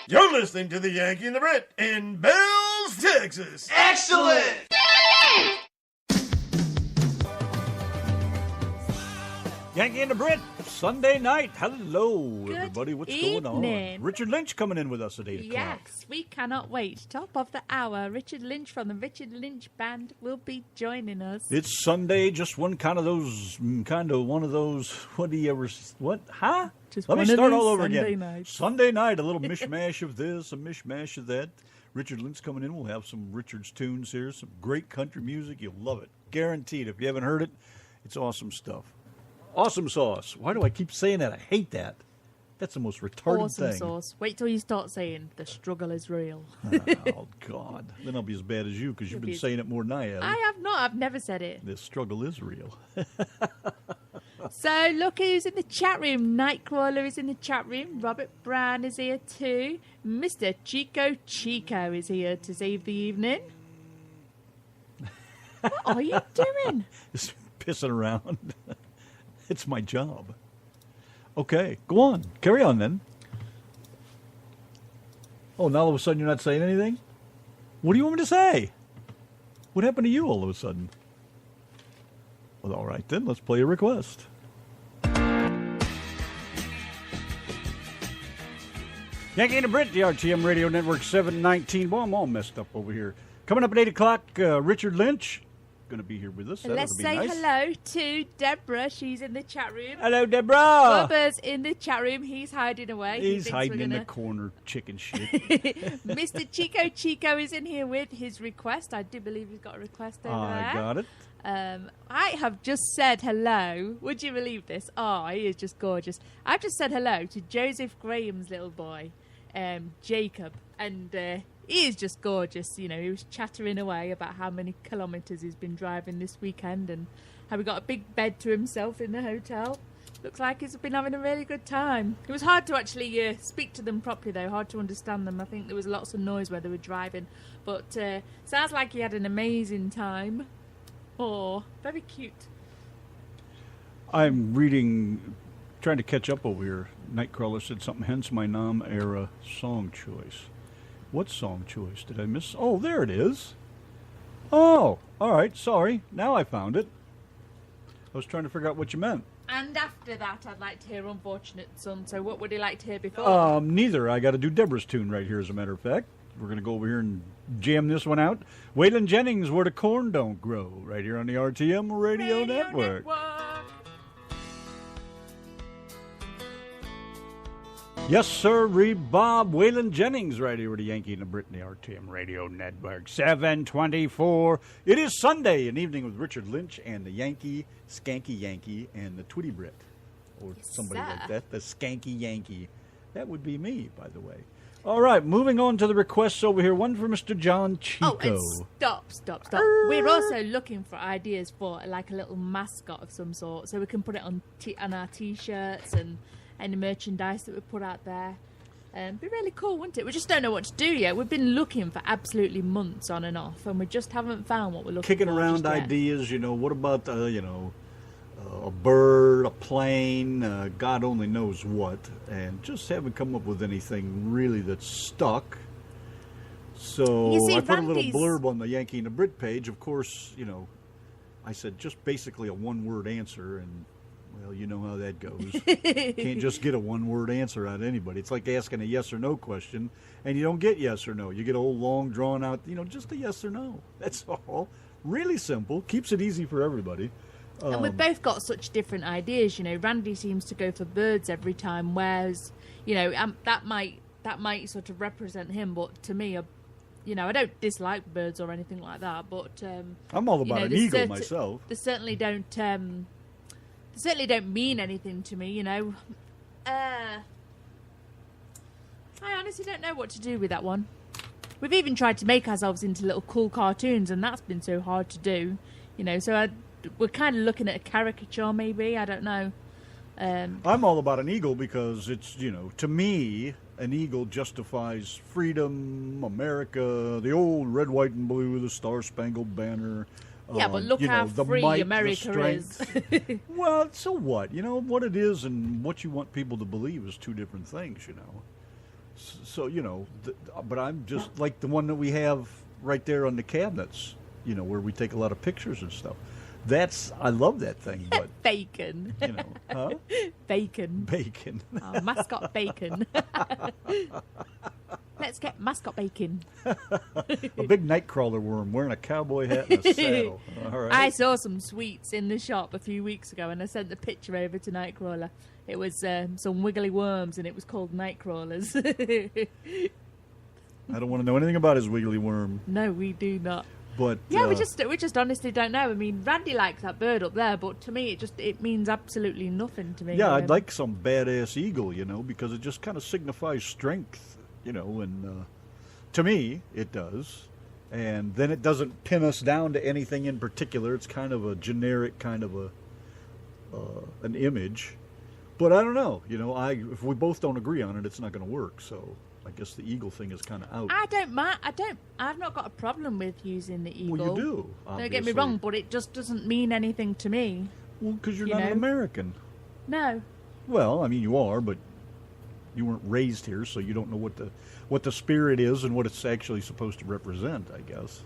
You're listening to the Yankee and the Brit in Bells, Texas. Excellent! Yankee and the Brit, Sunday night. Hello, Good everybody. What's evening. going on? Richard Lynch coming in with us at 8 o'clock. Yes, we cannot wait. Top of the hour, Richard Lynch from the Richard Lynch Band will be joining us. It's Sunday, just one one of those, what do you ever, what, huh? Just Let me one of start those all over Sunday again. nights. Sunday night, a little mishmash of this, a mishmash of that. Richard Lynch coming in. We'll have some Richard's tunes here, some great country music. You'll love it. Guaranteed. If you haven't heard it, it's awesome stuff. Awesome sauce. Why do I keep saying that? I hate that. That's the most retarded Awesome thing. sauce. Wait till you start saying the struggle is real. Oh, God. Then I'll be as bad as you because you've been You'll be- saying it more than I have. I have not. I've never said it. The struggle is real. So look who's in the chat room. Nightcrawler is in the chat room. Robert Brown is here too. Mr. Chico is here to save the evening. What are you doing? Just pissing around. It's my job. Okay, go on. Carry on then. Oh, now all of a sudden you're not saying anything? What do you want me to say? What happened to you all of a sudden? Well, all right then, let's play a request. Yankee and the Brit, the RTM Radio Network 719. Well, I'm all messed up over here. Coming up at 8 o'clock, Richard Lynch going to be here with us. Let's say nice. hello to Deborah. She's in the chat room. Hello, Deborah. Bubba's in the chat room. He's hiding away. He He's thinks hiding we're in the gonna- corner, chicken shit. Mr. Chico is in here with his request. I do believe he's got a request over I there. got it. I have just said hello. Would you believe this? Oh, he is just gorgeous. I've just said hello to Joseph Graham's little boy, Jacob, and he is just gorgeous. You know, he was chattering away about how many kilometres he's been driving this weekend and how he got a big bed to himself in the hotel. Looks like he's been having a really good time. It was hard to actually speak to them properly, though, hard to understand them. I think there was lots of noise where they were driving. But sounds like he had an amazing time. Oh, very cute. I'm reading, trying to catch up over here. Nightcrawler said something, hence my Nam era song choice. What song choice did I miss? Oh, there it is. Oh, all right, sorry. Now I found it. I was trying to figure out what you meant. And after that, I'd like to hear Unfortunate Son. So what would he like to hear before? Neither. I got to do Deborah's tune right here, as a matter of fact. We're going to go over here and jam this one out. Waylon Jennings, Where the Corn Don't Grow, right here on the RTM Radio Network. Yes, sir, Bob Waylon Jennings, right here with the Yankee and the Brit and the RTM Radio Network. 724. It is Sunday, an evening with Richard Lynch and the Yankee, Skanky Yankee, and the Twitty Brit. Or somebody sir. like that, the Skanky Yankee. That would be me, by the way. All right, moving on to the requests over here. One for Mr. John Chico. Oh, and stop. We're also looking for ideas for like a little mascot of some sort, so we can put it on our T-shirts and any merchandise that we put out there. Be really cool, wouldn't it? We just don't know what to do yet. We've been looking for absolutely months on and off, and we just haven't found what we're looking Kicking for. around just yet. ideas, what about, a bird, a plane, God only knows what, and just haven't come up with anything really that's stuck. So You see, I put a little Randy's- blurb on the Yankee and the Brit page. Of course, I said just basically a one-word answer, and, well, you know how that goes. Can't just get a one-word answer out of anybody. It's like asking a yes or no question, and you don't get yes or no. You get a whole long, drawn-out, just a yes or no. That's all. Really simple. Keeps it easy for everybody. And we've both got such different ideas, Randy seems to go for birds every time, whereas, that might sort of represent him, but to me, I don't dislike birds or anything like that, but I'm all about an eagle myself. They certainly don't mean anything to me, I honestly don't know what to do with that one. We've even tried to make ourselves into little cool cartoons, and that's been so hard to do, so we're kind of looking at a caricature, maybe. I don't know. I'm all about an eagle because it's, to me, an eagle justifies freedom, America, the old red, white, and blue, the Star-Spangled Banner. Yeah, but look how the free might, America the is. strength. Well, so what? What it is and what you want people to believe is two different things, So, but I'm just like the one that we have right there on the cabinets, where we take a lot of pictures and stuff. I love that thing, but Bacon. Huh? Bacon. Bacon. Oh, mascot bacon. Let's get mascot bacon. A big nightcrawler worm wearing a cowboy hat and a saddle. All right. I saw some sweets in the shop a few weeks ago, and I sent the picture over to Nightcrawler. It was some wiggly worms, and it was called Nightcrawlers. I don't want to know anything about his wiggly worm. No, we do not. But yeah, we just honestly don't know. I mean, Randy likes that bird up there, but to me, it means absolutely nothing to me. Yeah, I'd like some badass eagle, because it just kind of signifies strength, and to me, it does. And then it doesn't pin us down to anything in particular. It's kind of a generic kind of an image. But I don't know, if we both don't agree on it, it's not going to work. So I guess the eagle thing is kind of out. I don't mind. I've not got a problem with using the eagle. Well, you do. Obviously. Don't get me wrong, but it just doesn't mean anything to me. Well, because you're not an American. No. Well, I mean, you are, but you weren't raised here, so you don't know what the spirit is and what it's actually supposed to represent, I guess.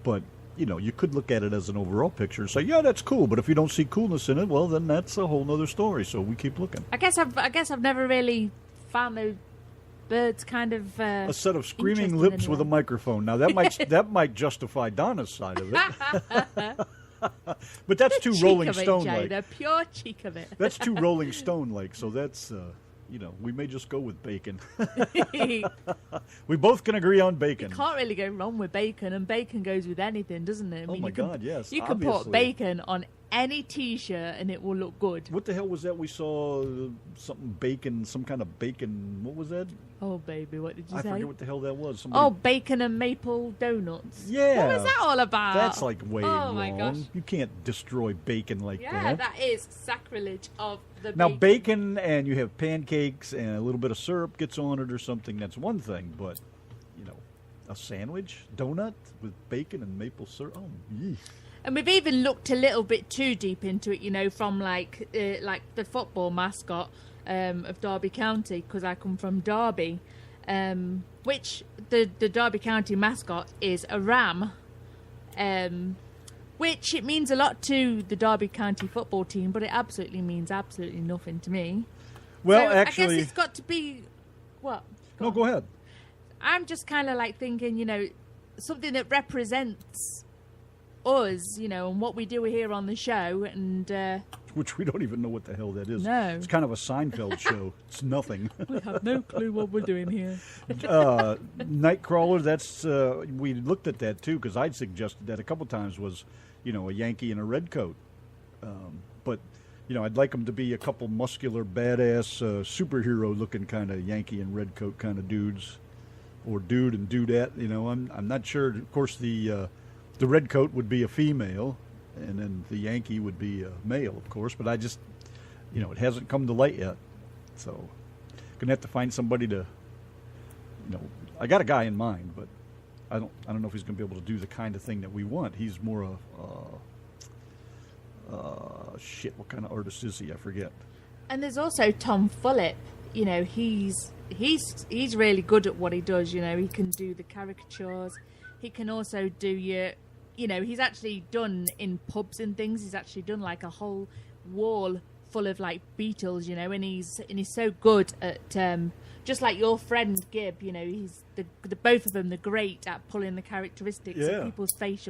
But you could look at it as an overall picture and say, yeah, that's cool. But if you don't see coolness in it, well, then that's a whole other story. So we keep looking. I guess I've never really found those birds kind of a set of screaming lips with a microphone. Now that might justify Donna's side of it. But that's too Rolling Stone like. The pure cheek of it. That's too Rolling Stone like. So that's we may just go with bacon. We both can agree on bacon. You can't really go wrong with bacon, and bacon goes with anything, doesn't it? I mean, God, yes. You can put bacon on any T-shirt and it will look good. What the hell was that we saw? Something bacon, some kind of bacon. What was that? Oh, baby, what did you say? I forget what the hell that was. Oh, bacon and maple donuts. Yeah. What was that all about? That's like way wrong. Oh, my gosh. You can't destroy bacon like that. Yeah, that is sacrilege of the Now, bacon and you have pancakes and a little bit of syrup gets on it or something, that's one thing. But, a sandwich, donut with bacon and maple syrup. Oh, yee. And we've even looked a little bit too deep into it, from like the football mascot of Derby County, because I come from Derby, which the Derby County mascot is a ram, which it means a lot to the Derby County football team, but it absolutely means absolutely nothing to me. Well, so actually, I guess it's got to be what? Go ahead. I'm just kind of like thinking, something that represents us, and what we do here on the show, and which we don't even know what the hell that is. No, it's kind of a Seinfeld show. It's nothing. We have no clue what we're doing here. Nightcrawler. That's we looked at that too, because I'd suggested that a couple times was, a Yankee in a red coat, but. I'd like them to be a couple muscular, badass, superhero-looking kind of Yankee in red coat kind of dudes, or dude and dudette. I'm not sure. Of course, the red coat would be a female, and then the Yankee would be a male, of course. But I just, it hasn't come to light yet, so gonna have to find somebody to. I got a guy in mind, but I don't know if he's gonna be able to do the kind of thing that we want. He's more a what kind of artist is he? I forget. And there's also Tom Fullip. He's really good at what he does. He can do the caricatures. He can also do he's actually done in pubs and things. He's actually done like a whole wall full of like Beatles. And he's so good at just like your friend Gib. He's the both of them. They're great at pulling the characteristics of people's face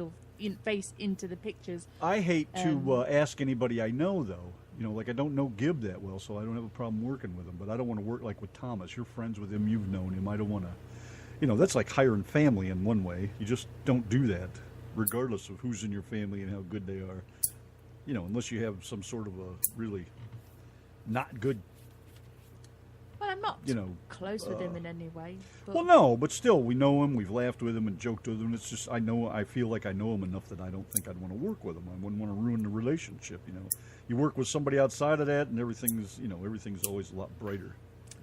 into the pictures. I hate to ask anybody I know, though. I don't know Gib that well, so I don't have a problem working with him. But I don't want to work like with Thomas. You're friends with him. You've known him. I don't want to. That's like hiring family in one way. You just don't do that, regardless of who's in your family and how good they are. Unless you have some sort of a really not good. Well, I'm not close with him in any way. But... Well, no, but still, we know him. We've laughed with him and joked with him. It's just I feel like I know him enough that I don't think I'd want to work with him. I wouldn't want to ruin the relationship. You work with somebody outside of that, and everything's always a lot brighter.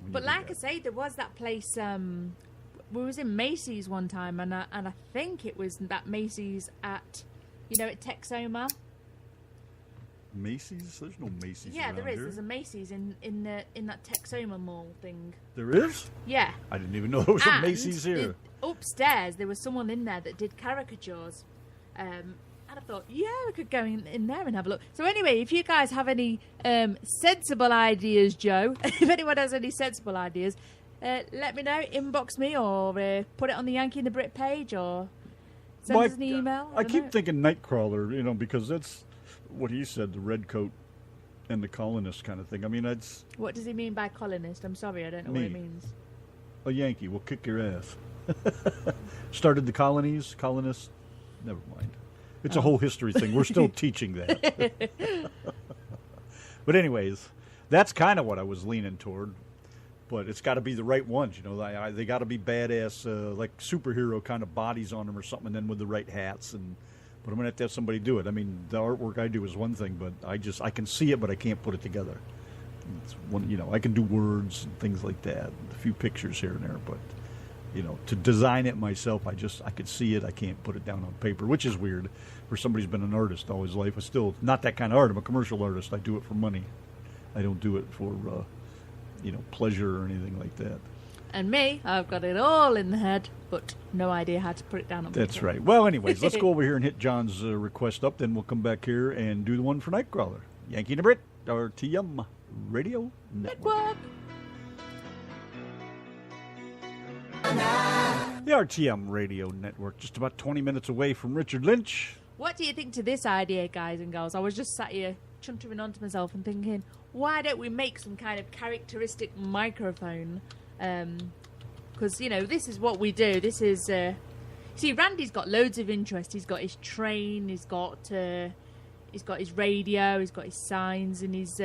But like I say, there was that place. We was in Macy's one time, and I think it was that Macy's at, at Texoma. Macy's? There's no Macy's Yeah, around there is. here. There's a Macy's in that Texoma Mall thing. There is? Yeah. I didn't even know there was a And Macy's here. Upstairs, there was someone in there that did caricatures. And I thought, yeah, we could go in there and have a look. So anyway, if you guys have any sensible ideas, Joe, if anyone has any sensible ideas, let me know. Inbox me or put it on the Yankee and the Brit page or send us an email. I keep thinking Nightcrawler, because that's what he said, the red coat and the colonist kind of thing. I mean, that's... What does he mean by colonist? I'm sorry, I don't know what it means. A Yankee will kick your ass. Started the colonists. Never mind. It's a whole history thing. We're still teaching that. But anyways, that's kind of what I was leaning toward. But it's got to be the right ones, They got to be badass, like superhero kind of bodies on them or something, and then with the right hats. But I'm going to have somebody do it. I mean, the artwork I do is one thing, but I can see it, but I can't put it together. It's one, I can do words and things like that, a few pictures here and there, but to design it myself, I could see it. I can't put it down on paper, which is weird for somebody who's been an artist all his life. I'm still not that kind of art. I'm a commercial artist. I do it for money. I don't do it for, pleasure or anything like that. And me, I've got it all in the head, but no idea how to put it down on paper. That's right. Well, anyways, let's go over here and hit John's request up. Then we'll come back here and do the one for Nightcrawler. Yankee and the Brit, RTM Radio Network. The RTM Radio Network, just about 20 minutes away from Richard Lynch. What do you think to this idea, guys and girls? I was just sat here chuntering onto myself and thinking, why don't we make some kind of characteristic microphone? Because, this is what we do. This is... see, Randy's got loads of interest. He's got his train, he's got his radio, he's got his signs, and he's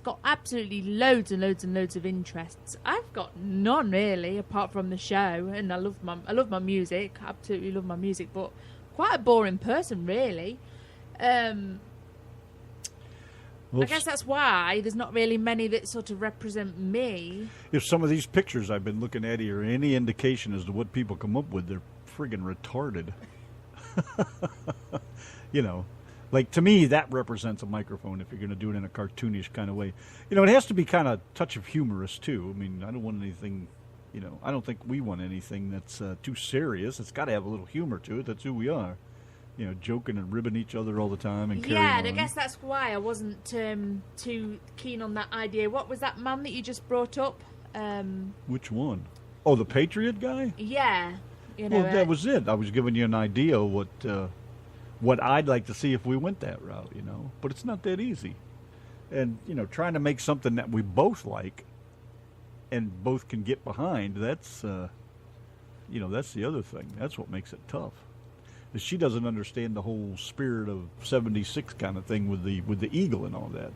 got absolutely loads and loads and loads of interests. I've got none really, apart from the show, and I love my music. Absolutely love my music, but quite a boring person, really. I guess that's why there's not really many that sort of represent me. If some of these pictures I've been looking at here are any indication as to what people come up with, they're friggin' retarded. Like, to me, that represents a microphone if you're going to do it in a cartoonish kind of way. It has to be kind of touch of humorous, too. I mean, I don't want anything, I don't think we want anything that's too serious. It's got to have a little humor to it. That's who we are. Joking and ribbing each other all the time and carrying on. Yeah, and I guess that's why I wasn't too keen on that idea. What was that man that you just brought up? Which one? Oh, the Patriot guy? Yeah. Well, that was it. I was giving you an idea of what I'd like to see if we went that route, But it's not that easy. And, trying to make something that we both like and both can get behind, that's the other thing. That's what makes it tough. She doesn't understand the whole spirit of 76 kind of thing with the eagle and all that,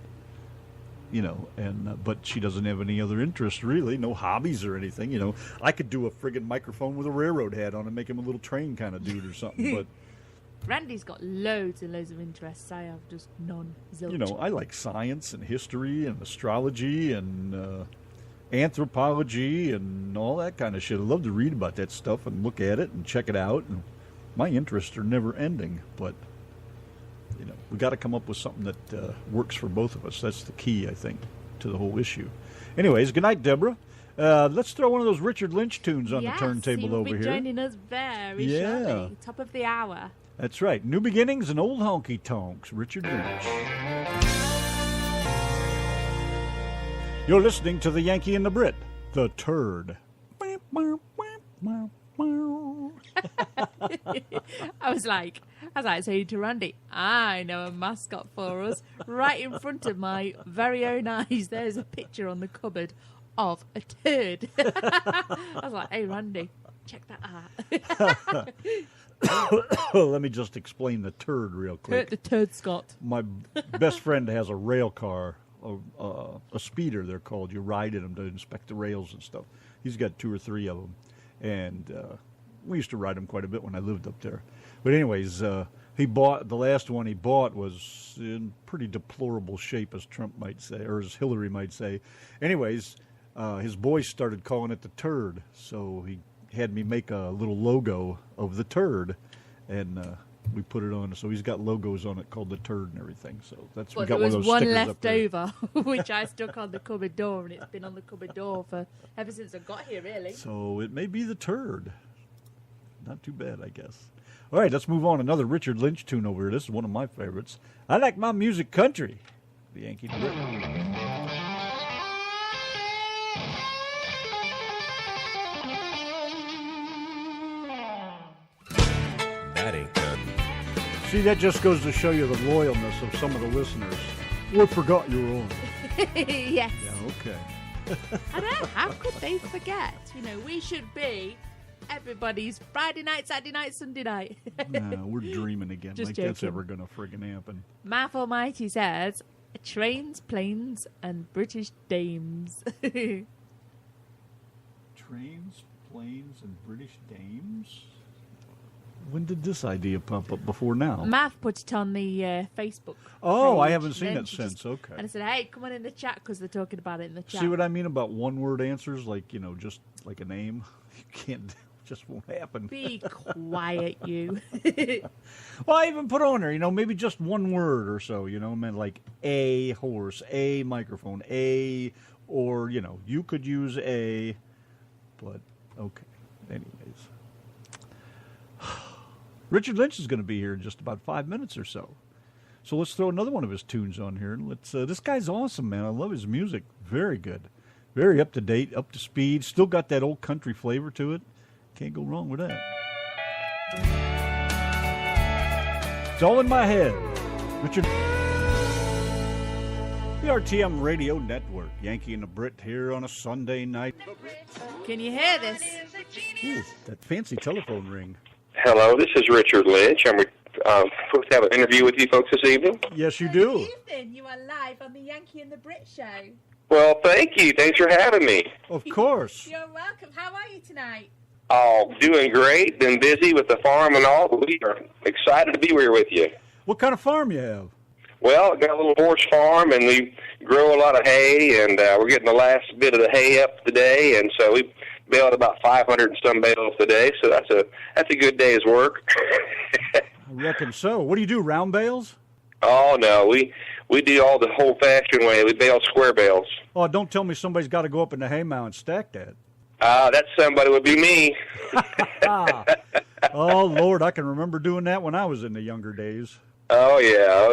but she doesn't have any other interests really, no hobbies or anything. I could do a friggin' microphone with a railroad hat on and make him a little train kind of dude or something, but Randy's got loads and loads of interests. I have just none. Zilch. I like science and history and astrology and anthropology and all that kind of shit. I love to read about that stuff and look at it and check it out, and my interests are never ending, but we got to come up with something that works for both of us. That's the key, I think, to the whole issue. Anyways, good night, Deborah. Let's throw one of those Richard Lynch tunes on the turntable over here. Yes, joining us very shortly. Top of the hour. That's right. New beginnings and old honky tonks. Richard Lynch. You're listening to the Yankee and the Brit, the Turd. I was like saying to Randy, I know a mascot for us. Right in front of my very own eyes, there's a picture on the cupboard of a turd. I was like, hey, Randy, check that out. Let me just explain the turd real quick. The turd Scott. My best friend has a rail car, a speeder they're called. You ride in them to inspect the rails and stuff. He's got 2 or 3 of them. And we used to ride them quite a bit when I lived up there. But anyways, the last one he bought was in pretty deplorable shape, as Trump might say, or as Hillary might say. Anyways, his boys started calling it the turd, so he had me make a little logo of the turd. And we put it on. So he's got logos on it called the Turd and everything. So that's we But got there one of was those one stickers left up there. over, which I stuck on the cupboard door, and it's been on the cupboard door for ever since I got here, really. So it may be the Turd. Not too bad, I guess. All right, let's move on. Another Richard Lynch tune over here. This is one of my favorites. I like my music country. The Yankee and the Brit. That ain't good. See, that just goes to show you the loyalness of some of the listeners. Oh, I forgot you were on. Yes. Yeah, okay. I know. How could they forget? You know, we should be everybody's Friday night, Saturday night, Sunday night. Nah, we're dreaming again. Just like that's joking. ever going to friggin' happen. Math Almighty says, trains, planes, and British dames. Trains, planes, and British dames? When did this idea pop up before now? Math put it on the Facebook. Oh, I page, haven't seen and it she since. just- Okay. And I said, hey, come on in the chat because they're talking about it in the chat. See what I mean about one-word answers? Like, you know, just like a name? You can't, it just won't happen. Be quiet, you. Well, I even put on there, you know, maybe just one word or so, you know, meant like a horse, a microphone, a, or, you know, you could use a, but, okay. Anyways. Richard Lynch is going to be here in just about 5 minutes or so. So let's throw another one of his tunes on here. And let's. This guy's awesome, man. I love his music. Very good. Very up to date, up to speed. Still got that old country flavor to it. Can't go wrong with that. It's all in my head. Richard. The RTM Radio Network. Yankee and the Brit here on a Sunday night. Can you hear this? Ooh, that fancy telephone ring. Hello, this is Richard Lynch. I'm supposed to have an interview with you folks this evening. Yes, you do. Good evening. You are live on the Yankee and the Brit show. Well, thank you. Thanks for having me. Of course. You're welcome. How are you tonight? Oh, doing great. Been busy with the farm and all, but we are excited to be here with you. What kind of farm you have? Well, I've got a little horse farm, and we grow a lot of hay, and we're getting the last bit of the hay up today, and so we baled about 500 and some bales today, so that's a good day's work. I reckon so. What do you do, round bales? Oh, no, we do all the old-fashioned way. We bale square bales. Oh, don't tell me somebody's got to go up in the hay mow and stack that. That somebody would be me. Oh, Lord, I can remember doing that when I was in the younger days. Oh yeah.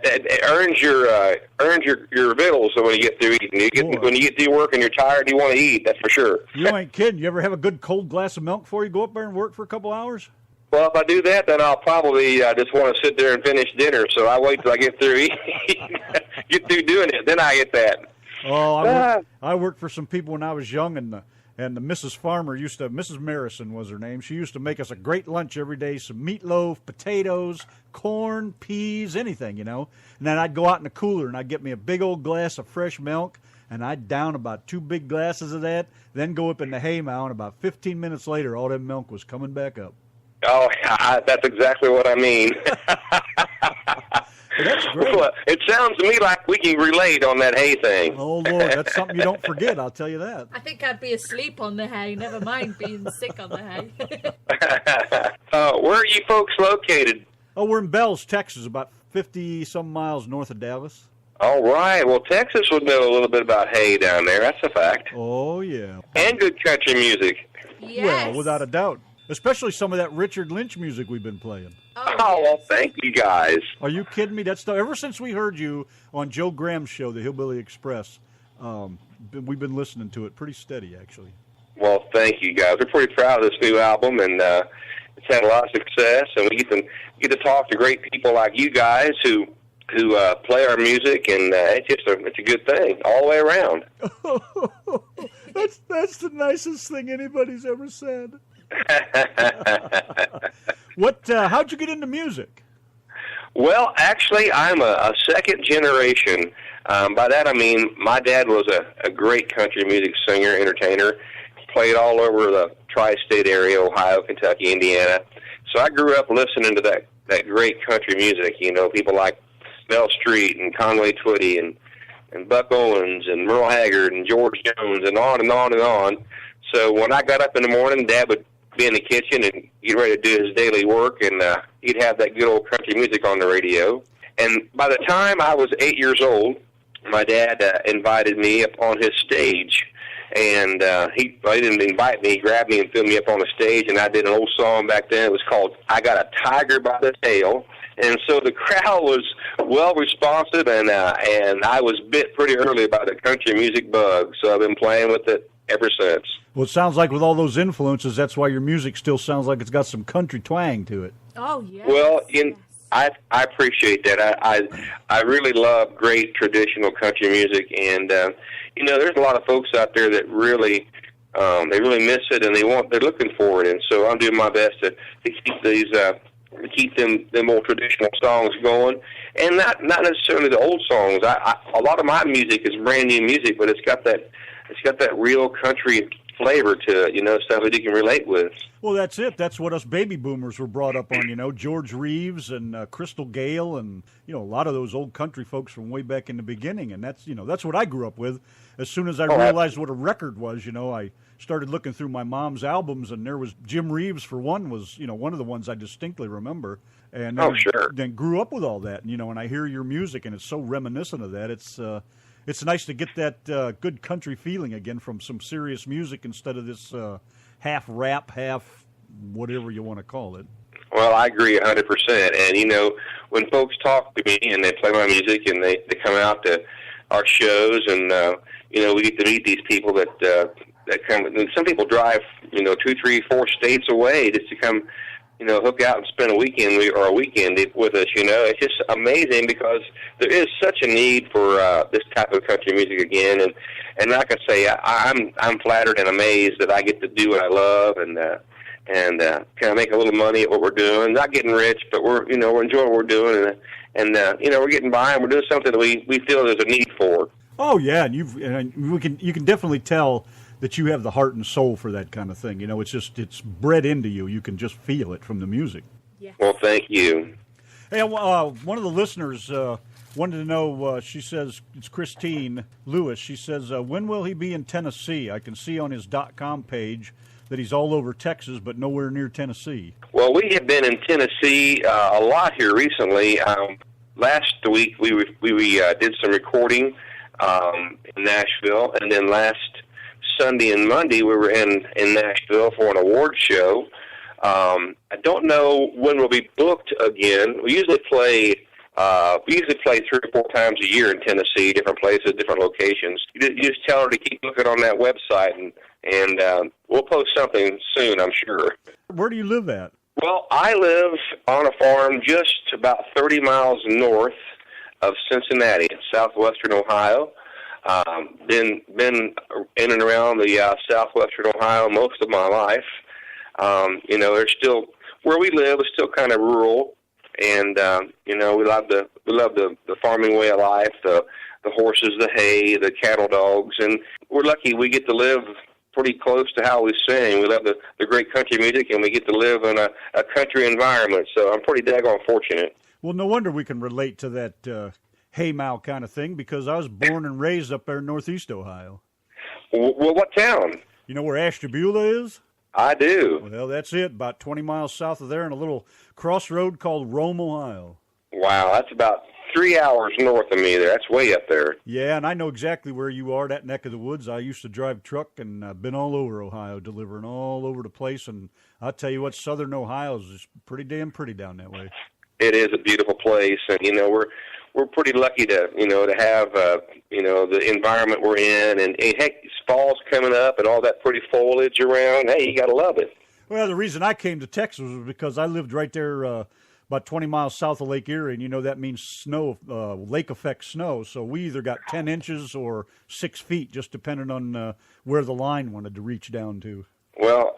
It earns your victuals when you get through eating. When you get through work and you're tired, you want to eat. That's for sure. You ain't kidding. You ever have a good cold glass of milk before you go up there and work for a couple hours? Well, if I do that, then I'll probably just want to sit there and finish dinner. So I wait till I get through eating, get through doing it, then I get that. Oh, I worked for some people when I was young, and the Mrs. Farmer Mrs. Marison was her name. She used to make us a great lunch every day, some meatloaf, potatoes, corn, peas, anything, you know. And then I'd go out in the cooler, and I'd get me a big old glass of fresh milk, and I'd down about 2 big glasses of that, then go up in the hay mow, and about 15 minutes later, all that milk was coming back up. Oh, that's exactly what I mean. That's great. Well, it sounds to me like we can relate on that hay thing. Oh, Lord, that's something you don't forget, I'll tell you that. I think I'd be asleep on the hay, never mind being sick on the hay. Where are you folks located? Oh, we're in Bells, Texas, about 50-some miles north of Dallas. All right. Well, Texas would know a little bit about hay down there. That's a fact. Oh, yeah. And good country music. Yes. Well, without a doubt. Especially some of that Richard Lynch music we've been playing. Oh, well, thank you guys. Are you kidding me? That's ever since we heard you on Joe Graham's show, the Hillbilly Express, we've been listening to it pretty steady, actually. Well, thank you guys. We're pretty proud of this new album, and it's had a lot of success. And we get to talk to great people like you guys who play our music, and it's a good thing all the way around. That's the nicest thing anybody's ever said. How'd you get into music? Well, actually, I'm a second generation. By that I mean my dad was a great country music singer, entertainer. Played all over the tri-state area, Ohio, Kentucky, Indiana. So I grew up listening to that great country music. You know, people like Mel Street and Conway Twitty and Buck Owens and Merle Haggard and George Jones and on and on and on. So when I got up in the morning, Dad would be in the kitchen and get ready to do his daily work, and he'd have that good old country music on the radio. And by the time I was 8 years old, my dad invited me up on his stage. And he didn't invite me. He grabbed me and threw me up on the stage, and I did an old song back then. It was called "I Got a Tiger by the Tail." And so the crowd was well responsive, and I was bit pretty early by the country music bug. So I've been playing with it ever since. Well, it sounds like with all those influences, that's why your music still sounds like it's got some country twang to it. Oh, yes. Well, yes. I appreciate that. I really love great traditional country music, and there's a lot of folks out there that really they really miss it, and they're looking for it. And so I'm doing my best to keep these keep them old traditional songs going, and not necessarily the old songs. A lot of my music is brand new music, but it's got that real country flavor to it, stuff that you can relate with. Well, that's it. That's what us baby boomers were brought up on, George Reeves and Crystal Gale and, a lot of those old country folks from way back in the beginning. And that's what I grew up with. As soon as I realized what a record was, I started looking through my mom's albums, and there was Jim Reeves, for one, was, one of the ones I distinctly remember. And then grew up with all that, and I hear your music, and it's so reminiscent of that. It's nice to get that good country feeling again from some serious music instead of this half rap, half whatever you want to call it. Well, I agree 100%. And, when folks talk to me and they play my music and they come out to our shows and, we get to meet these people that come. And some people drive, 2, 3, 4 states away just to come, hook out and spend a weekend with us. It's just amazing because there is such a need for this type of country music again. And like I say, I'm flattered and amazed that I get to do what I love and kind of make a little money at what we're doing. Not getting rich, but we're enjoying what we're doing, and we're getting by, and we're doing something that we feel there's a need for. Oh yeah, and you can definitely tell that you have the heart and soul for that kind of thing. It's bred into you. You can just feel it from the music. Yeah. Well, thank you. Hey, one of the listeners wanted to know, she says, it's Christine Lewis. She says, when will he be in Tennessee? I can see on his .com page that he's all over Texas, but nowhere near Tennessee. Well, we have been in Tennessee a lot here recently. Last week we did some recording in Nashville, and then last Sunday and Monday we were in Nashville for an award show. I don't know when we'll be booked again. We usually play 3 or 4 times a year in Tennessee, different places, different locations. You just tell her to keep looking on that website, and we'll post something soon, I'm sure. Where do you live at? Well, I live on a farm just about 30 miles north of Cincinnati, southwestern Ohio. Been in and around the southwestern Ohio most of my life. There's still, where we live is still kind of rural, and we love the farming way of life, the horses, the hay, the cattle dogs, and we're lucky we get to live pretty close to how we sing. We love the great country music, and we get to live in a country environment, so I'm pretty daggone fortunate. Well, no wonder we can relate to that hay-mow kind of thing, because I was born and raised up there in northeast Ohio. Well, what town? You know where Ashtabula is? I do. Well, that's it, about 20 miles south of there in a little crossroad called Rome, Ohio. Wow, that's about 3 hours north of me there. That's way up there. Yeah, and I know exactly where you are, that neck of the woods. I used to drive truck and been all over Ohio, delivering all over the place. And I'll tell you what, southern Ohio is pretty damn pretty down that way. It is a beautiful place, and we're pretty lucky to have the environment we're in, and heck, fall's coming up and all that pretty foliage around. Hey, you gotta love it. Well, the reason I came to Texas was because I lived right there about 20 miles south of Lake Erie, and that means snow, lake effect snow. So we either got 10 inches or 6 feet, just depending on where the line wanted to reach down to. Well,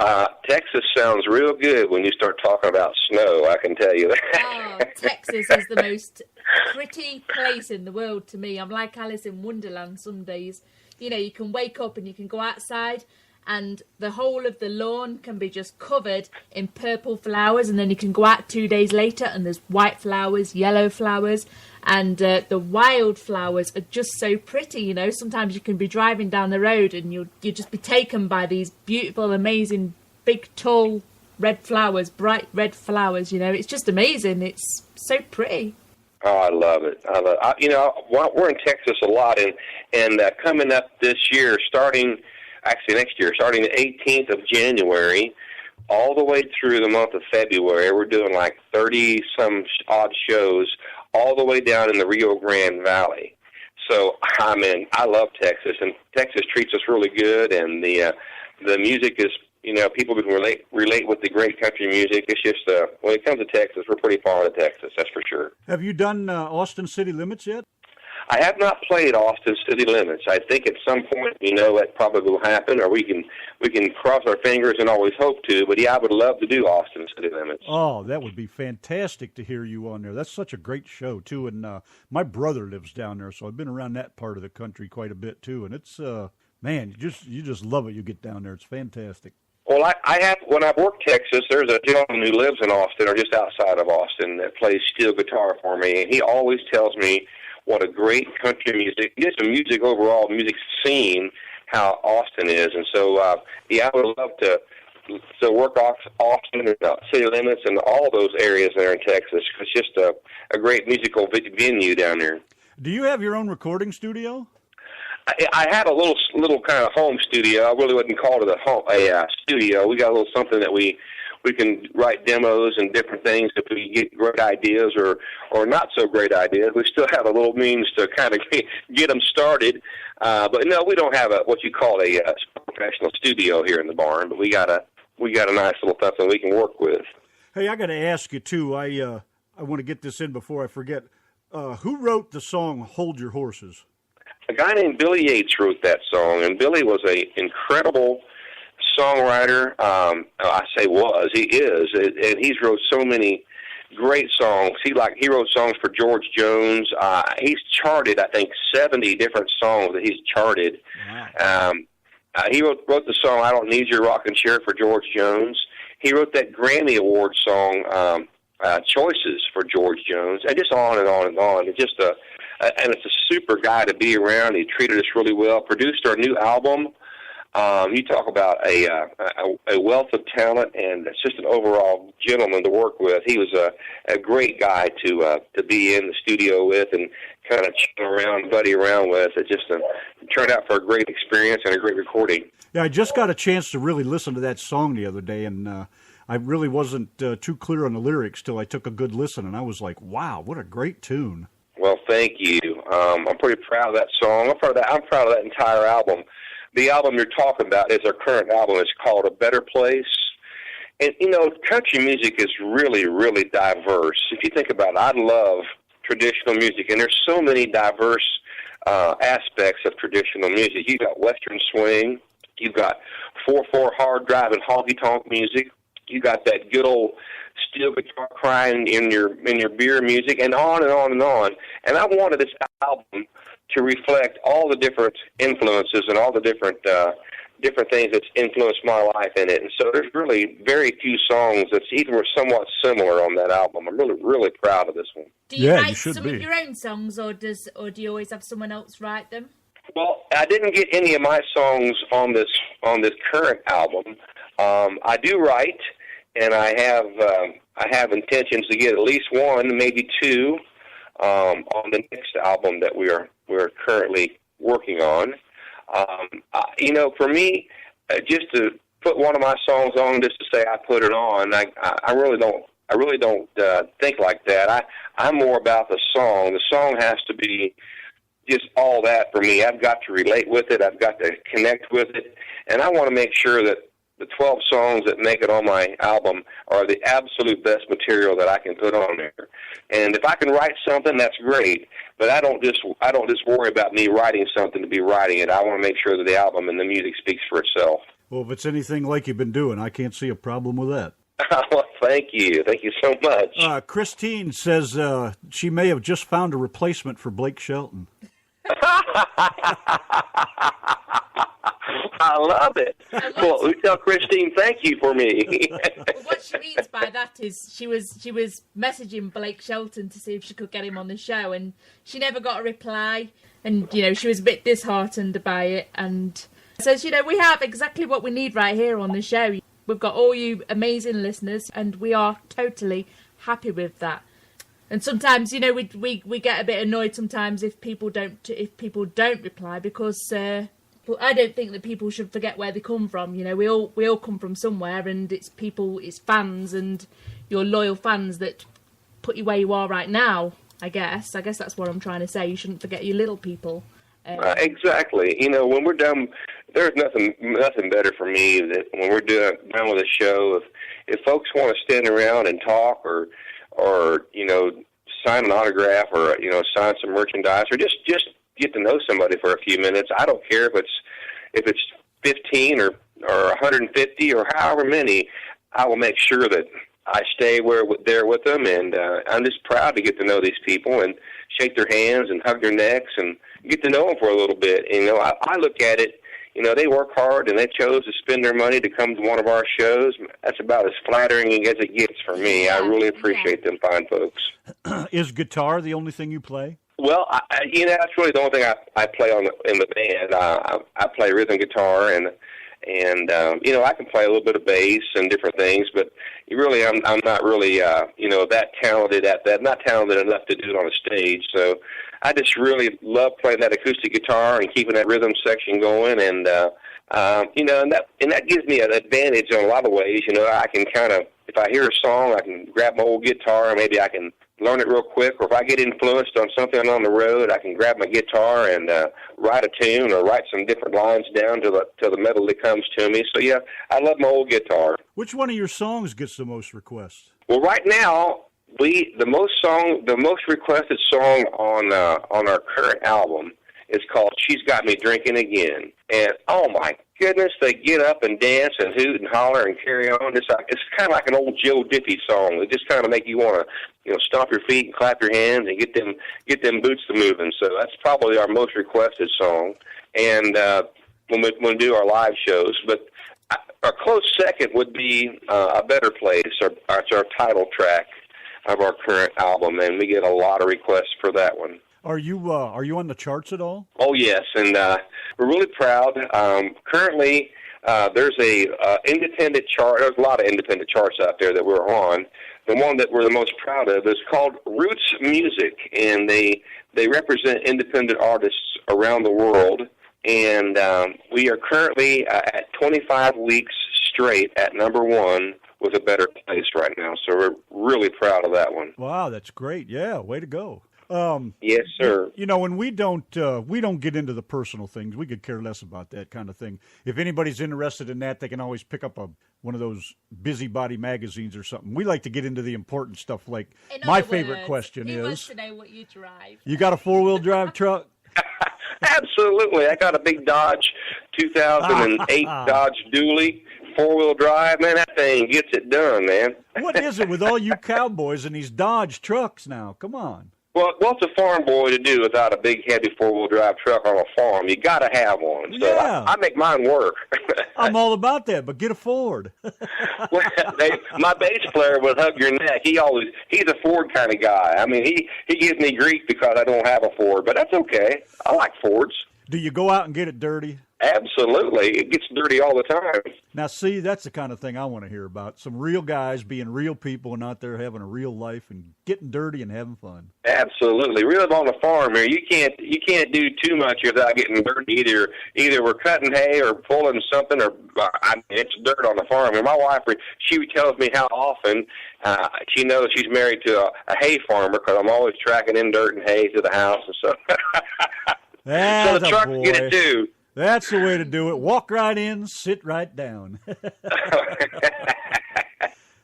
Texas sounds real good when you start talking about snow, I can tell you that. Oh, Texas is the most pretty place in the world to me. I'm like Alice in Wonderland some days. You can wake up and you can go outside and the whole of the lawn can be just covered in purple flowers, and then you can go out 2 days later and there's white flowers, yellow flowers, and the wild flowers are just so pretty. Sometimes you can be driving down the road and you'll just be taken by these beautiful, amazing big, tall red flowers, bright red flowers. You know, it's just amazing. It's so pretty. Oh, I love it. We're in Texas a lot, and coming up this year, next year, starting the 18th of January, all the way through the month of February, we're doing like 30-some odd shows all the way down in the Rio Grande Valley. So, I love Texas, and Texas treats us really good, and the music is, people can relate with the great country music. It's just, when it comes to Texas, we're pretty fond of Texas, that's for sure. Have you done Austin City Limits yet? I have not played Austin City Limits. I think at some point, that probably will happen, or we can cross our fingers and always hope to. But yeah, I would love to do Austin City Limits. Oh, that would be fantastic to hear you on there. That's such a great show too. And my brother lives down there, so I've been around that part of the country quite a bit too. And it's man, you just love it. You get down there, it's fantastic. Well, I have, when I've worked Texas, there's a gentleman who lives in Austin or just outside of Austin that plays steel guitar for me, and he always tells me what a great country music, just a music overall, music scene, how Austin is. And so, I would love to work Austin and City Limits and all those areas there in Texas. It's just a great musical venue down there. Do you have your own recording studio? I have a little kind of home studio. I really wouldn't call it a studio. We got a little something that we can write demos and different things if we get great ideas or not so great ideas. We still have a little means to kind of get them started. But no, we don't have what you call a professional studio here in the barn. But we got a nice little something we can work with. Hey, I got to ask you too. I want to get this in before I forget. Who wrote the song "Hold Your Horses"? A guy named Billy Yates wrote that song, and Billy was an incredible songwriter. I say was, he is, and he's wrote so many great songs. He wrote songs for George Jones. He's charted, I think, 70 different songs that he's charted. Wow. He wrote the song "I Don't Need Your Rocking Chair" for George Jones. He wrote that Grammy Award song "Choices" for George Jones, and just on and on and on. It's just and it's a super guy to be around. He treated us really well. Produced our new album. You talk about a wealth of talent, and it's just an overall gentleman to work with. He was a great guy to be in the studio with and kind of chill around, buddy around with. It just turned out for a great experience and a great recording. Yeah, I just got a chance to really listen to that song the other day, and I really wasn't too clear on the lyrics till I took a good listen, and I was like, wow, what a great tune. Well, thank you. I'm pretty proud of that song. I'm proud of that entire album. The album you're talking about is our current album. It's called A Better Place. And, country music is really, really diverse. If you think about it, I love traditional music, and there's so many diverse aspects of traditional music. You've got Western swing. You've got 4/4 hard-driving honky-tonk music. You got that good old steel guitar crying in your beer music, and on and on and on. And I wanted this album to reflect all the different influences and all the different things that's influenced my life in it. And so there's really very few songs that's even somewhat similar on that album. I'm really, really proud of this one. Do you write some of your own songs, or do you always have someone else write them? Well, I didn't get any of my songs on this current album. I do write, and I have intentions to get at least one, maybe two, on the next album that we're currently working on. For me, just to put one of my songs on, just to say I put it on, I really don't think like that. I'm more about the song. The song has to be just all that for me. I've got to relate with it. I've got to connect with it, and I want to make sure that the 12 songs that make it on my album are the absolute best material that I can put on there. And if I can write something, that's great. But I don't just worry about me writing something to be writing it. I want to make sure that the album and the music speaks for itself. Well, if it's anything like you've been doing, I can't see a problem with that. Well, thank you. Thank you so much. Christine says she may have just found a replacement for Blake Shelton. I love it. Well, we tell Christine thank you for me. Well, what she means by that is she was messaging Blake Shelton to see if she could get him on the show, and she never got a reply. And she was a bit disheartened by it, and says, we have exactly what we need right here on the show. we've got all you amazing listeners, and we are totally happy with that. And sometimes, you know, we get a bit annoyed sometimes if people don't reply, because well, I don't think that people should forget where they come from. You know, we all come from somewhere, and it's fans and your loyal fans that put you where you are right now. I guess that's what I'm trying to say. You shouldn't forget your little people. Exactly. You know, when we're done, there's nothing better for me that when we're done with a show, if folks want to stand around and talk or you know, sign an autograph or, you know, sign some merchandise or just get to know somebody for a few minutes. I don't care if it's 15 or 150 or however many. I will make sure that I stay there with them, and I'm just proud to get to know these people and shake their hands and hug their necks and get to know them for a little bit. And, you know, I look at it, you know, they work hard and they chose to spend their money to come to one of our shows. That's about as flattering as it gets for me. I really appreciate them fine folks. Is guitar the only thing you play? Well, you know, that's really the only thing I play in the band. I play rhythm guitar and you know, I can play a little bit of bass and different things, but really I'm not really you know, that talented at that. I'm not talented enough to do it on a stage. So I just really love playing that acoustic guitar and keeping that rhythm section going, and you know, and that gives me an advantage in a lot of ways. You know, I can kind of, if I hear a song, I can grab my old guitar and maybe I can learn it real quick, or if I get influenced on something on the road, I can grab my guitar and write a tune or write some different lines down till the melody comes to me. So yeah, I love my old guitar. Which one of your songs gets the most requests? Well, right now the most requested song on our current album is called "She's Got Me Drinking Again," and oh my goodness, they get up and dance and hoot and holler and carry on. It's kind of like an old Joe Diffie song. It just kind of make you want to, you know, stomp your feet and clap your hands and get them boots to moving. So that's probably our most requested song, and when we do our live shows. But our close second would be "A Better Place." It's our title track of our current album, and we get a lot of requests for that one. Are you on the charts at all? Oh yes, and we're really proud. Currently, there's a independent chart. There's a lot of independent charts out there that we're on. The one that we're the most proud of is called Roots Music, and they represent independent artists around the world. And we are currently at 25 weeks straight at number one with A Better Place right now. So we're really proud of that one. Wow, that's great. Yeah, way to go. Yes, sir. You know, when we don't get into the personal things. We could care less about that kind of thing. If anybody's interested in that, they can always pick up one of those busybody magazines or something. We like to get into the important stuff. Like my favorite question is, wants to know what you drive. You got a 4-wheel drive truck? Absolutely. I got a big Dodge 2008 Dodge Dually, 4-wheel drive. Man, that thing gets it done, man. What is it with all you cowboys and these Dodge trucks now? Come on. Well, what's a farm boy to do without a big, heavy 4-wheel drive truck on a farm? You got to have one. So yeah. I make mine work. I'm all about that, but get a Ford. Well, my bass player would hug your neck. He's a Ford kind of guy. I mean, he gives me grief because I don't have a Ford, but that's okay. I like Fords. Do you go out and get it dirty? Absolutely. It gets dirty all the time. Now, see, that's the kind of thing I want to hear about. Some real guys being real people and out there having a real life and getting dirty and having fun. Absolutely. We live on a farm here. You can't do too much without getting dirty. Either we're cutting hay or pulling something, or it's dirt on the farm. And my wife, she tells me how often she knows she's married to a hay farmer because I'm always tracking in dirt and hay to the house and stuff. So the trucks get it too. That's the way to do it. Walk right in, sit right down.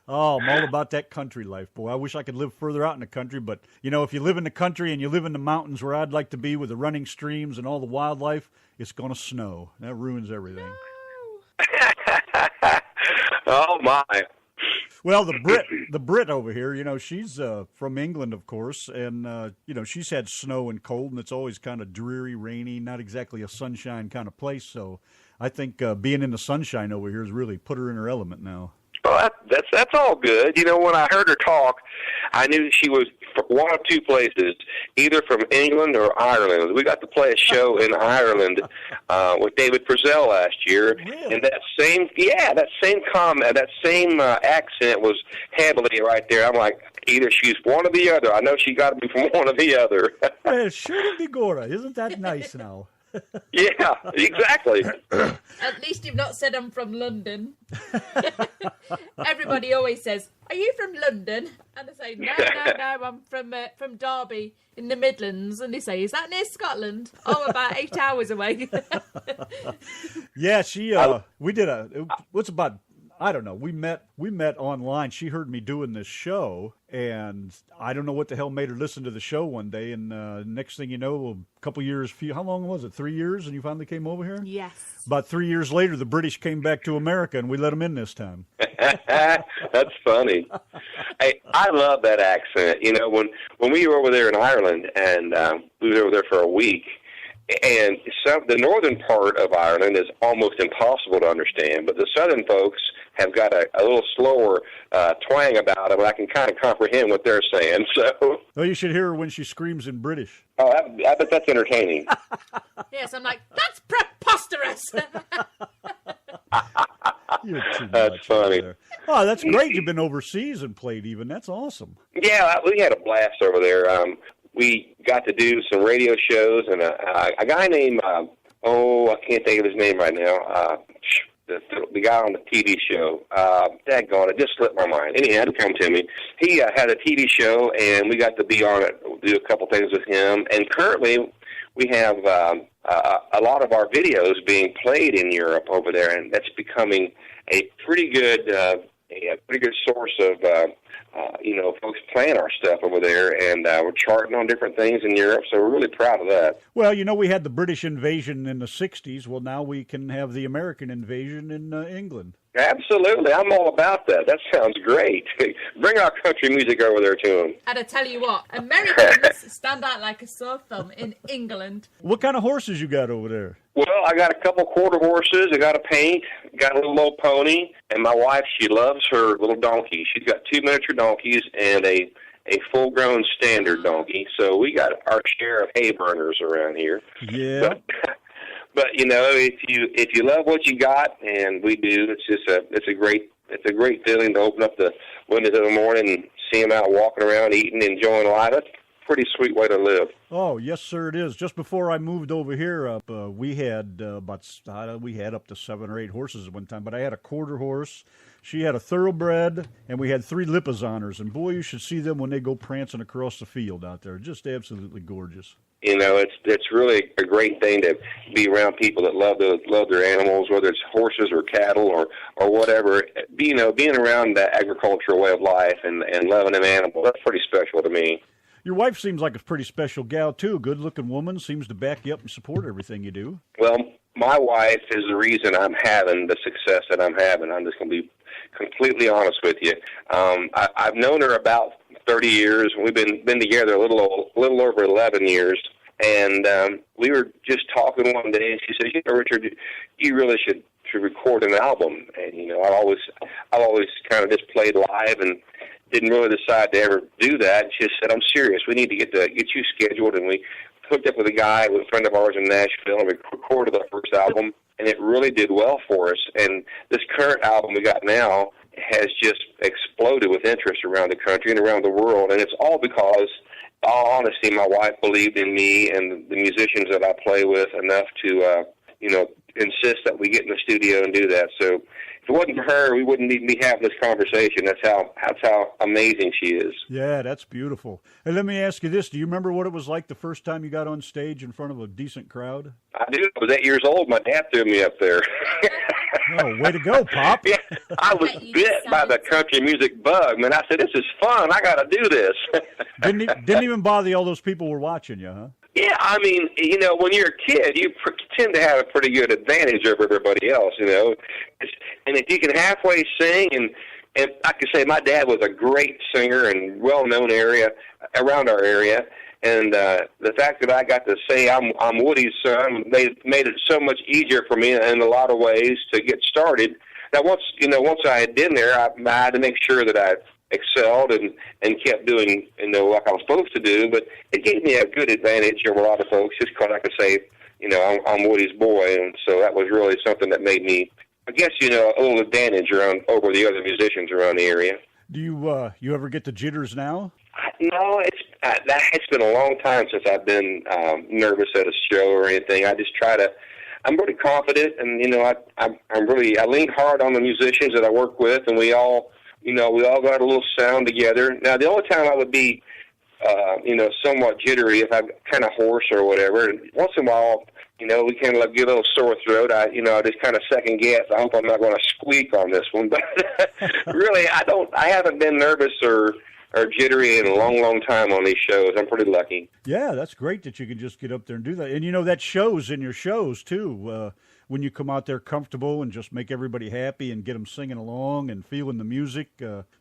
Oh, I'm all about that country life, boy. I wish I could live further out in the country, but, you know, if you live in the country and you live in the mountains where I'd like to be with the running streams and all the wildlife, it's going to snow. That ruins everything. Oh, my. Well, the Brit over here, you know, she's from England, of course, and, you know, she's had snow and cold, and it's always kind of dreary, rainy, not exactly a sunshine kind of place. So I think being in the sunshine over here has really put her in her element now. Well, that's all good. You know, when I heard her talk, I knew she was from one of two places, either from England or Ireland. We got to play a show in Ireland with David Purcell last year, Really? and that same comment, that same accent was heavily right there. I'm like, either she's one or the other. I know she got to be from one or the other. Well, sure to be Gora. Isn't that nice now? Yeah, exactly. At least you've not said I'm from London. Everybody always says, "Are you from London?" And I say, "No, I'm from Derby in the Midlands." And they say, "Is that near Scotland?" "Oh, about 8 hours away." Yeah, we did what's about, I don't know, we met online. She heard me doing this show, and I don't know what the hell made her listen to the show one day, and next thing you know, a couple years, how long was it, 3 years, and you finally came over here? Yes. About 3 years later, the British came back to America, and we let them in this time. That's funny. Hey, I love that accent. You know, when we were over there in Ireland, and we were over there for a week, and the northern part of Ireland is almost impossible to understand, but the southern folks have got a little slower twang about them, and I can kind of comprehend what they're saying. So, Oh, you should hear her when she screams in British. oh, I bet that's entertaining. Yes, I'm like, that's preposterous. You're too That's much funny. over there. Oh, that's great. You've been overseas and played even. That's awesome. Yeah, we had a blast over there. We got to do some radio shows, and a guy named, I can't think of his name right now, the guy on the TV show, daggone, it just slipped my mind. Anyhow, it come to me. He had a TV show, and we got to be on it, do a couple things with him, and currently we have a lot of our videos being played in Europe over there, and that's becoming a pretty good source of folks playing our stuff over there, and we're charting on different things in Europe, so we're really proud of that. Well, you know, we had the British invasion in the 60s. Well, now we can have the American invasion in England. Absolutely, I'm all about that. That sounds great. Bring our country music over there to them. And I tell you what, Americans stand out like a sore thumb in England. What kind of horses you got over there? Well, I got a couple quarter horses. I got a paint, got a little old pony, and my wife, she loves her little donkey. She's got 2 miniature donkeys and a full-grown standard donkey. So we got our share of hay burners around here. Yeah. But you know, if you love what you got, and we do, it's a great feeling to open up the windows in the morning and see them out walking around, eating, enjoying life. That's a pretty sweet way to live. Oh, yes, sir, it is. Just before I moved over here, we had we had up to 7 or 8 horses at one time. But I had a quarter horse. She had a thoroughbred, and we had 3 Lipizzaners. And boy, you should see them when they go prancing across the field out there. Just absolutely gorgeous. You know, it's really a great thing to be around people that love their animals, whether it's horses or cattle or whatever. Being around the agricultural way of life and loving an animal, that's pretty special to me. Your wife seems like a pretty special gal, too. Good-looking woman, seems to back you up and support everything you do. Well, my wife is the reason I'm having the success that I'm having. I'm just going to be completely honest with you. I've known her about 30 years. We've been together a little over 11 years. And we were just talking one day, and she said, "You know, Richard, you really should record an album." And you know, I've always kind of just played live and didn't really decide to ever do that. And she said, "I'm serious. We need to get you scheduled." And we hooked up with a friend of ours in Nashville, and we recorded our first album, and it really did well for us. And this current album we got now has just exploded with interest around the country and around the world, and it's all because, in all honesty, my wife believed in me and the musicians that I play with enough to, insist that we get in the studio and do that. So if it wasn't for her, we wouldn't even be having this conversation. That's how amazing she is. Yeah, that's beautiful. And let me ask you this. Do you remember what it was like the first time you got on stage in front of a decent crowd? I do. I was 8 years old. My dad threw me up there. Oh, way to go, Pop. Yeah, I was bit by the country music bug, man. I said, "This is fun. I got to do this." Didn't even bother you all those people were watching you, huh? Yeah, I mean, you know, when you're a kid, you tend to have a pretty good advantage over everybody else, you know. And if you can halfway sing, and I can say my dad was a great singer and well-known around our area, and the fact that I got to say I'm Woody's son made it so much easier for me in a lot of ways to get started Now, once I had been there, I had to make sure that I excelled and kept doing, like I was supposed to do, but it gave me a good advantage over a lot of folks just because I could say, I'm Woody's boy, and so that was really something that made me, I guess, a little advantage over the other musicians around the area. Do you ever get the jitters now? No, it's been a long time since I've been nervous at a show or anything. I just I'm pretty confident, and I lean hard on the musicians that I work with, and we all got a little sound together. Now, the only time I would be, somewhat jittery if I'm kind of hoarse or whatever. And once in a while, we kind of get a little sore throat. I just kind of second guess. I hope I'm not going to squeak on this one, but really, I haven't been nervous or jittery in a long, long time on these shows. I'm pretty lucky. Yeah, that's great that you can just get up there and do that. And, that shows in your shows, too, when you come out there comfortable and just make everybody happy and get them singing along and feeling the music.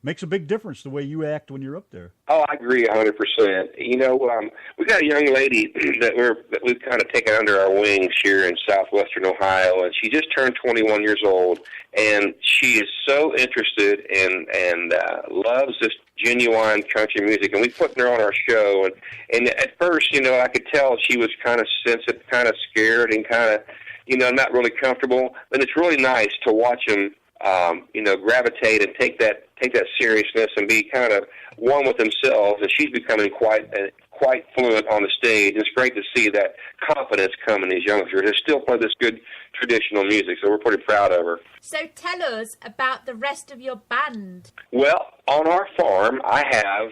Makes a big difference the way you act when you're up there. Oh, I agree 100%. We got a young lady that we've kind of taken under our wings here in southwestern Ohio, and she just turned 21 years old, and she is so interested and loves this genuine country music, and we put her on our show, and at first, I could tell she was kind of sensitive, kind of scared, and kind of, not really comfortable. But it's really nice to watch them, gravitate and take that seriousness and be kind of one with themselves. And she's becoming quite fluent on the stage. It's great to see that confidence come in these youngsters. They still play this good traditional music, so we're pretty proud of her. So tell us about the rest of your band. Well, on our farm, I have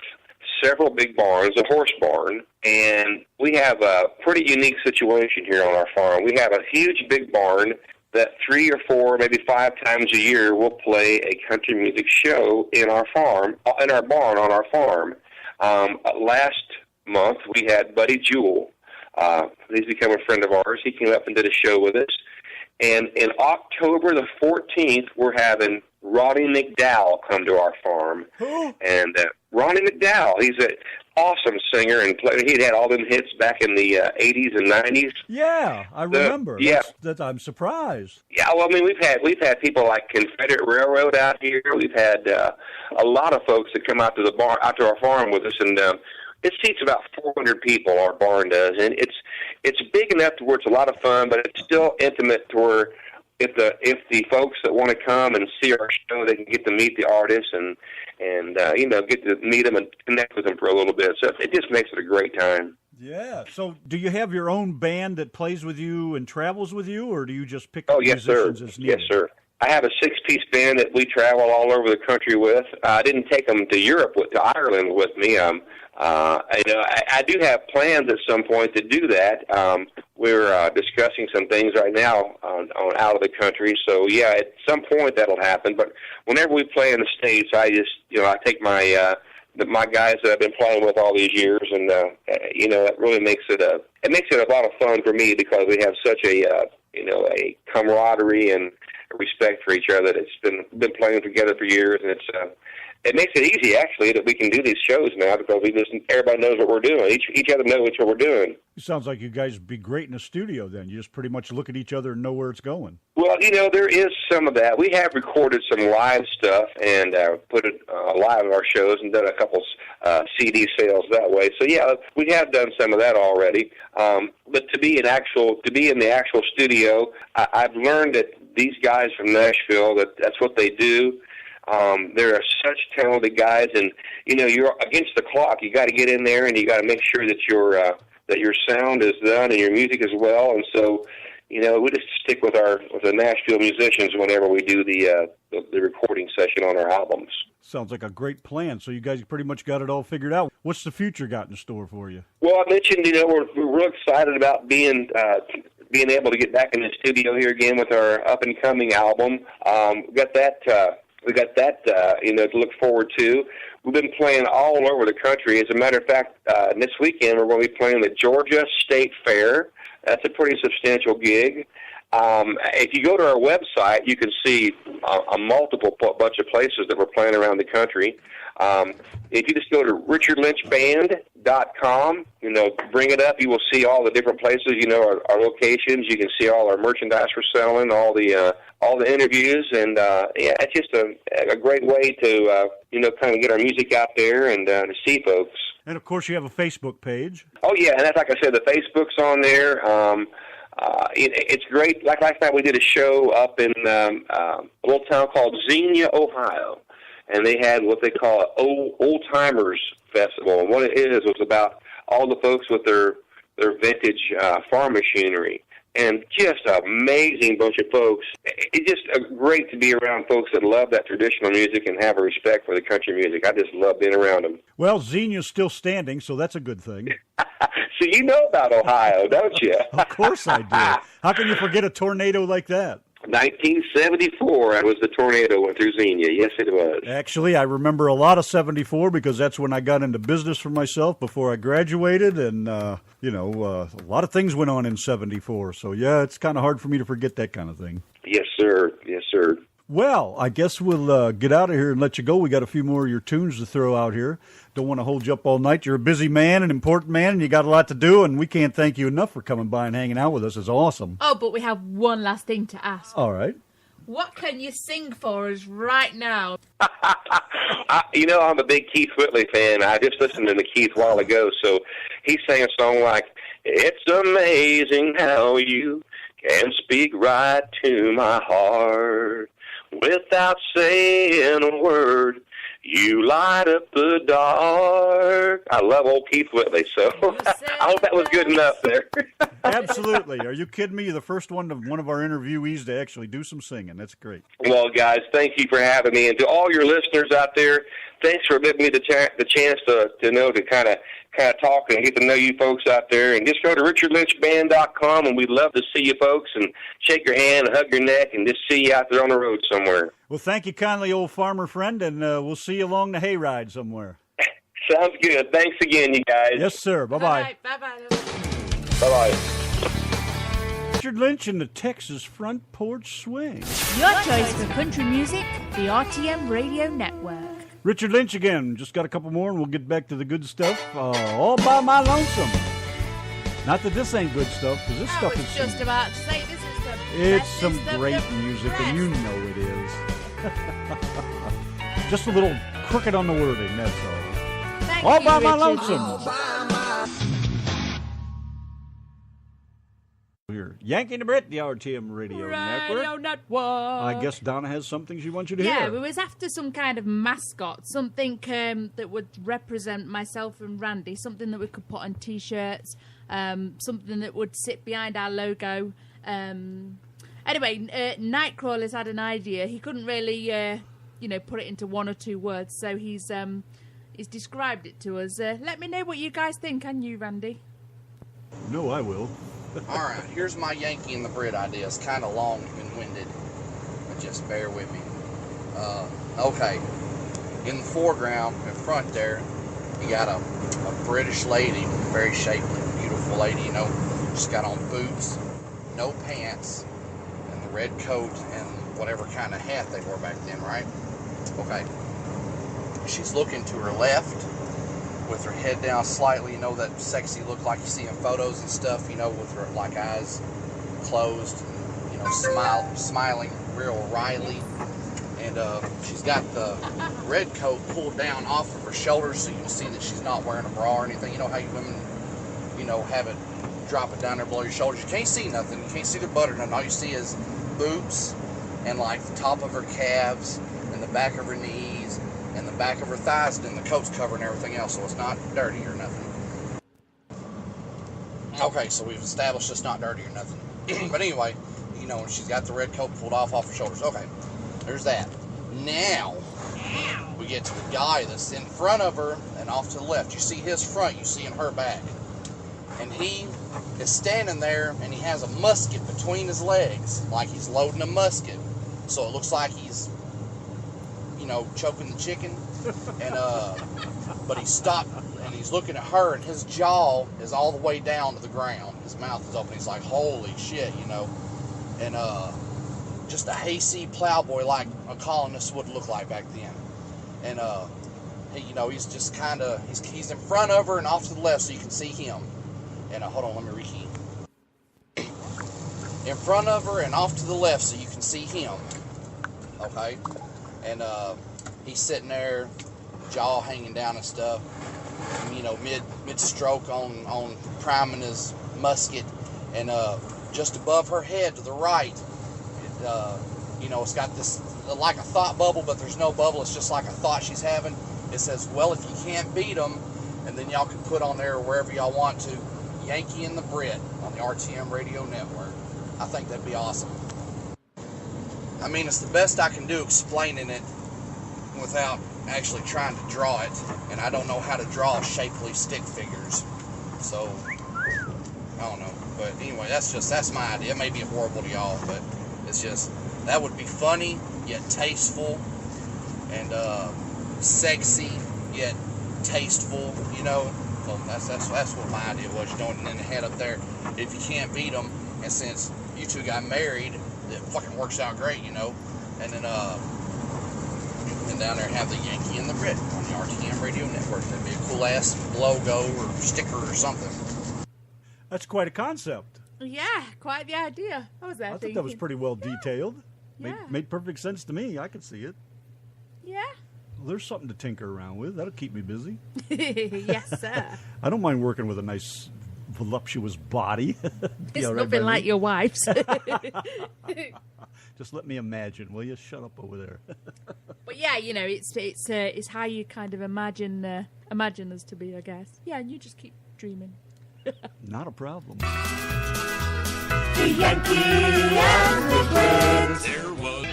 several big barns, a horse barn, and we have a pretty unique situation here on our farm. We have a huge big barn that 3 or 4, maybe 5 times a year we'll play a country music show in our barn on our farm. Last month we had Buddy Jewell. He's become a friend of ours. He came up and did a show with us. And in October the 14th, we're having Ronnie McDowell come to our farm. And Ronnie McDowell, he's an awesome singer, and he'd had all them hits back in the 80s and 90s. Yeah, I remember. Yeah. I'm surprised. Yeah, well, I mean, we've had people like Confederate Railroad out here. We've had a lot of folks that come out to our farm with us, and it seats about 400 people, our barn does, and it's big enough to where it's a lot of fun, but it's still intimate to where if the folks that want to come and see our show, they can get to meet the artists and get to meet them and connect with them for a little bit. So it just makes it a great time. Yeah. So do you have your own band that plays with you and travels with you, or do you just pick up yes, musicians sir. as needed? Yes, sir. I have a 6-piece band that we travel all over the country with. I didn't take them to to Ireland with me. I do have plans at some point to do that. We're discussing some things right now on out of the country. So yeah, at some point that'll happen. But whenever we play in the States, I just I take my guys that I've been playing with all these years, and it really makes it a lot of fun for me because we have such a camaraderie and respect for each other. It's been playing together for years, and it makes it easy actually that we can do these shows now because everybody knows what we're doing. Each other knows what we're doing. It sounds like you guys would be great in a studio then. You just pretty much look at each other and know where it's going. Well, there is some of that. We have recorded some live stuff and put it live in our shows and done a couple CD sales that way. So yeah, we have done some of that already. But to be in the actual studio, I've learned that these guys from Nashville, that's what they do. They're such talented guys, and you're against the clock. You got to get in there, and you got to make sure that your sound is done and your music as well. And so, we just stick with the Nashville musicians whenever we do the recording session on our albums. Sounds like a great plan. So you guys pretty much got it all figured out. What's the future got in store for you? Well, I mentioned, we're real excited about being able to get back in the studio here again with our up and coming album. We got that to look forward to. We've been playing all over the country. As a matter of fact, this weekend we're going to be playing the Georgia State Fair. That's a pretty substantial gig. If you go to our website, you can see a multiple bunch of places that we're playing around the country. If you just go to richardlynchband.com, bring it up, you will see all the different places, our locations. You can see all our merchandise we're selling, all the interviews, and it's just a great way to kind of get our music out there and to see folks. And of course, you have a Facebook page. Oh yeah, and that's like I said, the Facebook's on there. It's great. Like last night, we did a show up in a little town called Xenia, Ohio, and they had what they call an old timers festival. And what it is was about all the folks with their vintage farm machinery. And just an amazing bunch of folks. It's just great to be around folks that love that traditional music and have a respect for the country music. I just love being around them. Well, Xenia's still standing, so that's a good thing. So you know about Ohio, don't you? Of course I do. How can you forget a tornado like that? 1974, that was the tornado went through Xenia. Yes, it was. Actually, I remember a lot of 74 because that's when I got into business for myself before I graduated, and, a lot of things went on in 74. So, yeah, it's kind of hard for me to forget that kind of thing. Yes, sir. Yes, sir. Well, I guess we'll get out of here and let you go. We got a few more of your tunes to throw out here. Don't want to hold you up all night. You're a busy man, an important man, and you got a lot to do, and we can't thank you enough for coming by and hanging out with us. It's awesome. Oh, but we have one last thing to ask. All right. What can you sing for us right now? I'm a big Keith Whitley fan. I just listened to Keith a while ago, so he sang a song like, "It's amazing how you can speak right to my heart. Without saying a word, you light up the dark." I love old Keith Whitley, so I hope that was good enough there. Absolutely. Are you kidding me? You're the first one of our interviewees to actually do some singing. That's great. Well, guys, thank you for having me. And to all your listeners out there, thanks for giving me the chance to kind of talk and get to know you folks out there. And just go to richardlynchband.com, and we'd love to see you folks and shake your hand and hug your neck and just see you out there on the road somewhere. Well, thank you kindly, old farmer friend, and we'll see you along the hayride somewhere. Sounds good. Thanks again, you guys. Yes, sir. Bye-bye. Bye-bye. Bye-bye. Richard Lynch and the Texas Front Porch Swing. Your choice for country music, the RTM Radio Network. Richard Lynch again. Just got a couple more, and we'll get back to the good stuff. All by my lonesome. Not that this ain't good stuff, because this stuff is just about to say this is the It's some great music, and you know it is. Just a little crooked on the wording, that's all. All by my lonesome. Here, Yanki and Brit, the RTM Radio Network. I guess Donna has something she wants you to hear. Yeah, we was after some kind of mascot, something that would represent myself and Randy, something that we could put on T-shirts, something that would sit behind our logo. Anyway, Nightcrawler's had an idea. He couldn't really, put it into one or two words, so he's described it to us. Let me know what you guys think, can you, Randy? No, I will. All right, here's my Yankee and the Brit idea. It's kind of long and winded, but just bear with me. Okay, in the foreground, in front there, you got a British lady, very shapely, beautiful lady, she's got on boots, no pants, and the red coat and whatever kind of hat they wore back then, right? Okay. She's looking to her left with her head down slightly, that sexy look like you see in photos and stuff, with her like eyes closed, and, smiling real wryly. And she's got the red coat pulled down off of her shoulders so you can see that she's not wearing a bra or anything. You know how you women, have it, drop it down there below your shoulders. You can't see nothing. You can't see the butt or nothing. All you see is boobs and like the top of her calves and the back of her knees and the back of her thighs, and then the coat's covering everything else, so it's not dirty or nothing. Okay, so we've established it's not dirty or nothing. But anyway, she's got the red coat pulled off her shoulders. Okay, there's that. Now, we get to the guy that's in front of her and off to the left. You see his front, you see in her back. And he is standing there, and he has a musket between his legs, like he's loading a musket. So it looks like he's choking the chicken, and but he stopped and he's looking at her, and his jaw is all the way down to the ground. His mouth is open. He's like, holy shit, and just a hayseed plowboy like a colonist would look like back then. And he's just kind of he's in front of her and off to the left so you can see him. And hold on, let me rekey. In front of her and off to the left so you can see him. Okay? And he's sitting there, jaw hanging down and stuff. Mid-stroke on priming his musket. And just above her head to the right, it's got this like a thought bubble, but there's no bubble. It's just like a thought she's having. It says, well, if you can't beat them, and then y'all can put on there wherever y'all want to, Yanki and the Brit on the RTM radio network. I think that'd be awesome. I mean, it's the best I can do explaining it without actually trying to draw it, and I don't know how to draw shapely stick figures, so I don't know. But anyway, that's my idea. It may be horrible to y'all, but it's just, that would be funny yet tasteful, and sexy yet tasteful, So that's what my idea was, and then the head up there, if you can't beat them, and since you two got married, it fucking works out great, and then and down there have the Yanki and the Brit on the RTM radio network. That'd be a cool ass logo or sticker or something. That's quite a concept. Yeah, quite the idea. I was there I think that was pretty well detailed. Yeah. Made perfect sense to me. I could see it. Yeah. Well, there's something to tinker around with. That'll keep me busy. Yes, sir. I don't mind working with a nice, voluptuous body. It's nothing like your wife's. Just let me imagine, will you? Shut up over there. But yeah, it's how you kind of imagine us to be, I guess. Yeah, and you just keep dreaming. Not a problem. The Yankee and the Brit. There was.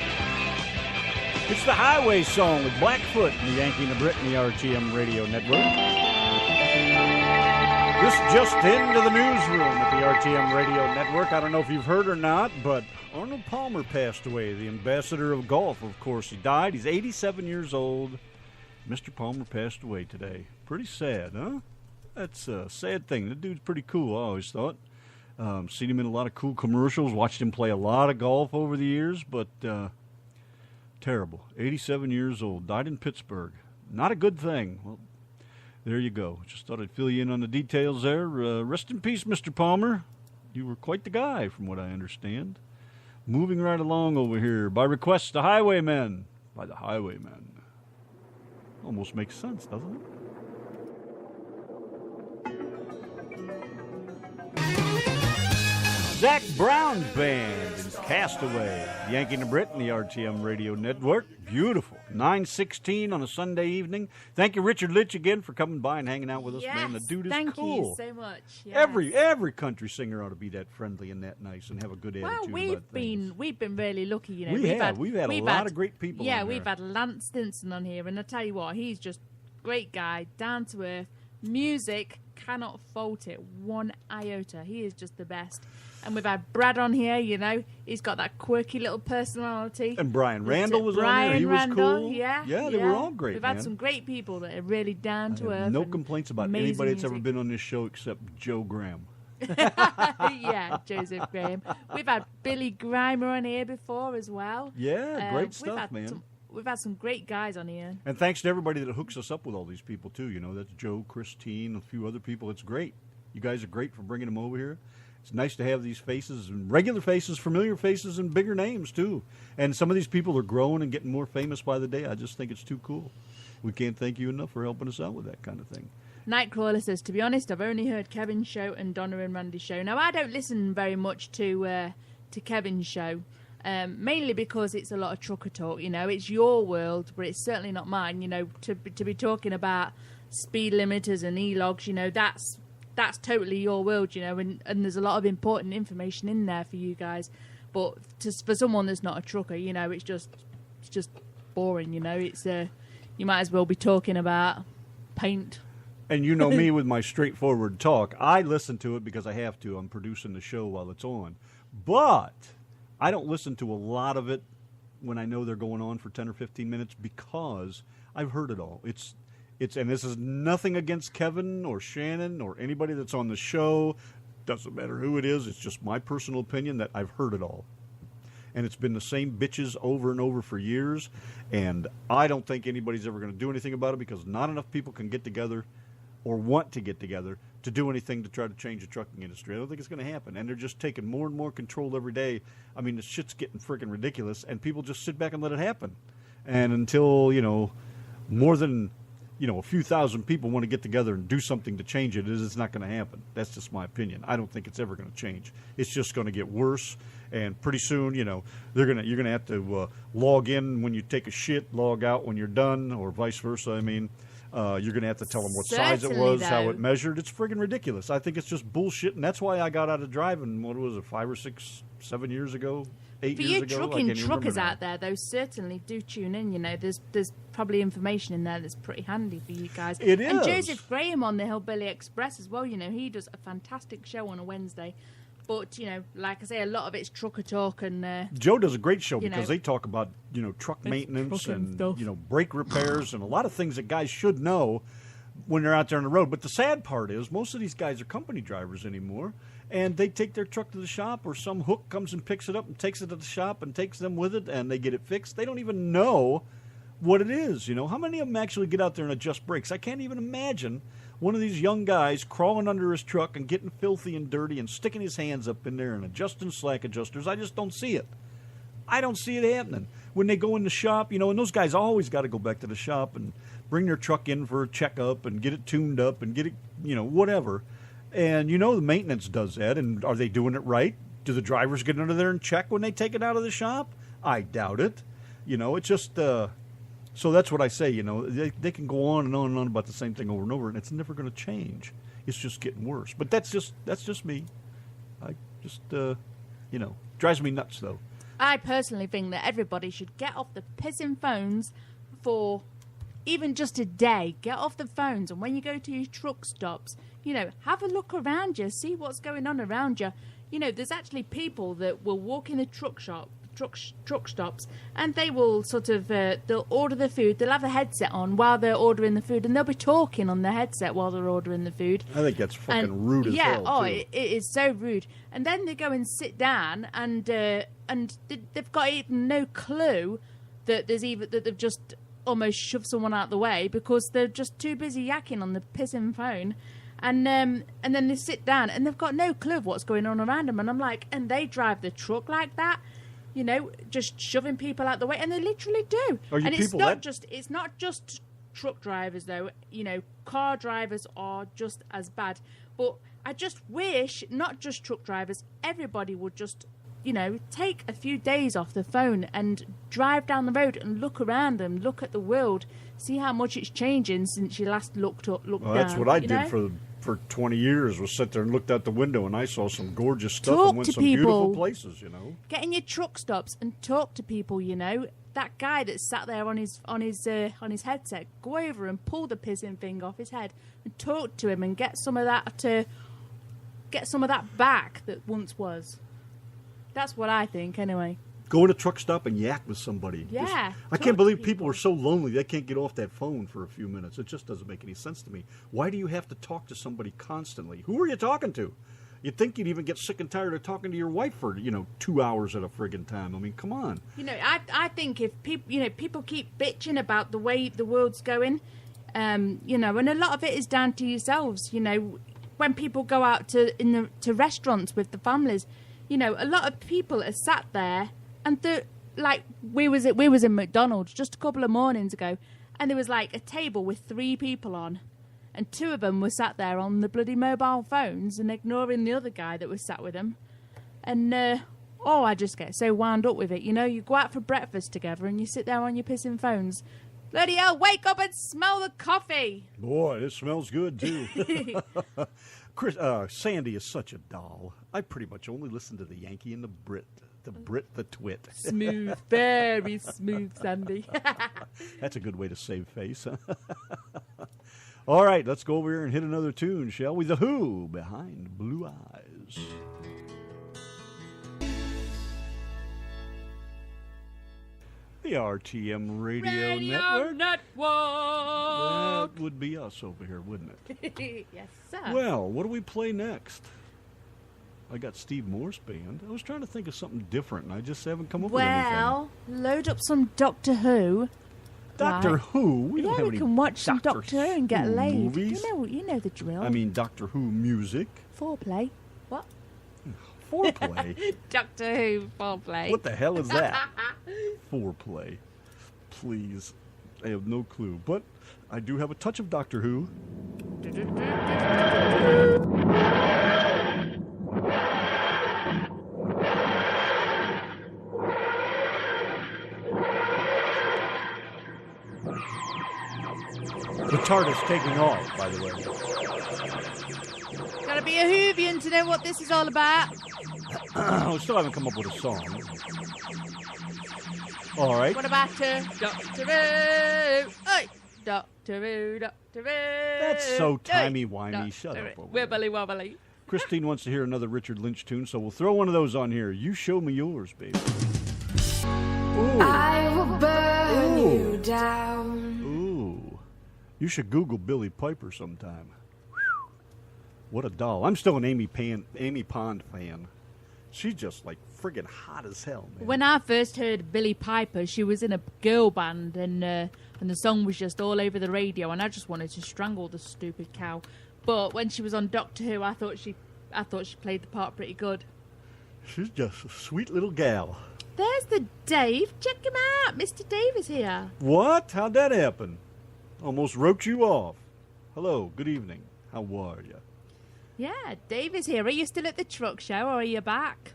It's the Highway Song with Blackfoot and the Yankee and the Brit and the RTM Radio Network. This just into the newsroom at the RTM Radio Network. I don't know if you've heard or not, but Arnold Palmer passed away, the ambassador of golf. Of course, he died. He's 87 years old. Mr. Palmer passed away today. Pretty sad, huh? That's a sad thing. The dude's pretty cool, I always thought. Seen him in a lot of cool commercials, watched him play a lot of golf over the years, but terrible. 87 years old, died in Pittsburgh. Not a good thing. Well, there you go. Just thought I'd fill you in on the details there. Rest in peace, Mr. Palmer. You were quite the guy, from what I understand. Moving right along over here. By request, the Highwaymen. By the Highwaymen. Almost makes sense, doesn't it? Zach Brown's band is Castaway. Yankee and the Brit and the RTM Radio Network. Beautiful. 9:16 on a Sunday evening. Thank you, Richard Lynch, again for coming by and hanging out with us, man. The dude is thank cool. you so much. Yes. Every country singer ought to be that friendly and that nice and have a good attitude about things. We've been really lucky, We've had a lot of great people. Yeah, on we've there. had Lance Stinson on here, and I tell you what, he's just great guy, down to earth. Music, cannot fault it one iota. He is just the best. And we've had Brad on here, he's got that quirky little personality. And Brian Randall was on there. He was cool. Yeah, they were all great. We've had some great people that are really down to earth. No complaints about anybody that's ever been on this show except Joe Graham. Yeah, Joseph Graham. We've had Billy Grimer on here before as well. Yeah, great stuff, man. We've had some great guys on here. And thanks to everybody that hooks us up with all these people, too. That's Joe, Christine, a few other people. It's great. You guys are great for bringing them over here. It's nice to have these faces, and regular faces, familiar faces, and bigger names, too. And some of these people are growing and getting more famous by the day. I just think it's too cool. We can't thank you enough for helping us out with that kind of thing. Nightcrawler says, to be honest, I've only heard Kevin's show and Donna and Randy's show. Now, I don't listen very much to Kevin's show, mainly because it's a lot of trucker talk. It's your world, but it's certainly not mine. To be talking about speed limiters and e-logs, that's totally your world, and there's a lot of important information in there for you guys. But for someone that's not a trucker, it's just boring. It's you might as well be talking about paint. And you know me with my straightforward talk. I listen to it because I have to. I'm producing the show while it's on. But I don't listen to a lot of it when I know they're going on for 10 or 15 minutes because I've heard it all. And this is nothing against Kevin or Shannon or anybody that's on the show. Doesn't matter who it is. It's just my personal opinion that I've heard it all. and it's been the same bitches over and over for years. And I don't think anybody's ever going to do anything about it because not enough people can get together or want to get together to do anything to try to change the trucking industry. I don't think it's going to happen. And they're just taking more and more control every day. I mean, the shit's getting freaking ridiculous, and people just sit back and let it happen. And until, more than, a few thousand people want to get together and do something to change it, it's not going to happen. That's just my opinion. I don't think it's ever going to change. It's just going to get worse. And pretty soon, you're going to have to log in when you take a shit, log out when you're done, or vice versa. I mean, you're going to have to tell them what size it was, how it measured. It's friggin' ridiculous. I think it's just bullshit, and that's why I got out of driving, what was it, 5 or 6, 7 years ago, 8 years ago? For you truckers out there, though, certainly do tune in. There's probably information in there that's pretty handy for you guys. It is. And Joseph Graham on the Hillbilly Express as well, he does a fantastic show on a Wednesday. But, like I say, a lot of it's trucker talk. And Joe does a great show because they talk about, truck maintenance and, stuff. Brake repairs and a lot of things that guys should know when they're out there on the road. But the sad part is most of these guys are company drivers anymore, and they take their truck to the shop, or some hook comes and picks it up and takes it to the shop and takes them with it, and they get it fixed. They don't even know what it is. How many of them actually get out there and adjust brakes? I can't even imagine one of these young guys crawling under his truck and getting filthy and dirty and sticking his hands up in there and adjusting slack adjusters. I just don't see it. I don't see it happening. When they go in the shop, and those guys always got to go back to the shop and bring their truck in for a checkup and get it tuned up and get it, whatever. And, the maintenance does that. And are they doing it right? Do the drivers get under there and check when they take it out of the shop? I doubt it. It's just... So that's what I say, they can go on and on and on about the same thing over and over, and it's never going to change. It's just getting worse. But that's just me. I just, drives me nuts, though. I personally think that everybody should get off the pissing phones for even just a day. Get off the phones, and when you go to your truck stops, have a look around you, see what's going on around you. There's actually people that will walk in the truck stops, and they will sort of they'll order the food, they'll have a headset on while they're ordering the food, and they'll be talking on the headset while they're ordering the food. I think that's fucking rude as hell. It is so rude. And then they go and sit down, and they've got even no clue that they've just almost shoved someone out the way because they're just too busy yakking on the pissing phone. And then they sit down and they've got no clue of what's going on around them. And I'm like, and they drive the truck like that, just shoving people out the way, and they literally do. And it's not just truck drivers though. Car drivers are just as bad. But I just wish not just truck drivers, everybody would just take a few days off the phone and drive down the road and look around them, look at the world, see how much it's changing since you last looked down. That's what I did for 20 years, was sit there and looked out the window, and I saw some gorgeous stuff and went to some beautiful places, Get in your truck stops and talk to people, That guy that sat there on his headset, go over and pull the pissing thing off his head and talk to him and get some of that back that once was. That's what I think, anyway. Go in a truck stop and yak with somebody. Yeah. I can't believe people are so lonely they can't get off that phone for a few minutes. It just doesn't make any sense to me. Why do you have to talk to somebody constantly? Who are you talking to? You'd think you'd even get sick and tired of talking to your wife for, 2 hours at a friggin' time. I mean, come on. I think if people keep bitching about the way the world's going, and a lot of it is down to yourselves. When people go out to restaurants with the families, a lot of people are sat there, and we was in McDonald's just a couple of mornings ago, and there was like a table with 3 people on, and 2 of them were sat there on the bloody mobile phones and ignoring the other guy that was sat with them. And I just get so wound up with it. You go out for breakfast together and you sit there on your pissing phones. Bloody hell, wake up and smell the coffee. Boy, it smells good too. Sandy is such a doll. I pretty much only listen to the Yankee and the Brit. The Brit the Twit. Smooth, very smooth, Sandy. That's a good way to save face. All right, let's go over here and hit another tune, shall we? The Who, Behind Blue Eyes. The RTM Radio Network. That would be us over here, wouldn't it? Yes, sir. Well, what do we play next? I got Steve Moore's band. I was trying to think of something different, and I just haven't come up with anything. Well, load up some Doctor Who. Doctor Right. Who? We don't have we any can watch some Doctor Who and get Who laid. movies. You know the drill. I mean, Doctor Who music. Foreplay. What? Foreplay? Doctor Who foreplay. What the hell is that? Foreplay. Please. I have no clue. But I do have a touch of Doctor Who. The TARDIS taking off, by the way. Gotta be a Whovian to know what this is all about. We still haven't come up with a song. All right. What about Doctor Who? Hey! Doctor Who, Doctor Who. That's so timey-wimey. Doctor Shut up Who. over there. Wibbly wobbly. Christine wants to hear another Richard Lynch tune, so we'll throw one of those on here. You show me yours, baby. Ooh. I will burn Ooh. you down. Ooh. You should Google Billy Piper sometime. What a doll. I'm still an Amy Pond fan. She's just like friggin' hot as hell, man. When I first heard Billy Piper, she was in a girl band, and the song was just all over the radio, and I just wanted to strangle the stupid cow. But when she was on Doctor Who, I thought she played the part pretty good. She's just a sweet little gal. There's the Dave. Check him out. Mr. Dave is here. What? How'd that happen? Almost wrote you off. Hello, good evening. How are you? Yeah, Dave is here. Are you still at the truck show, or are you back?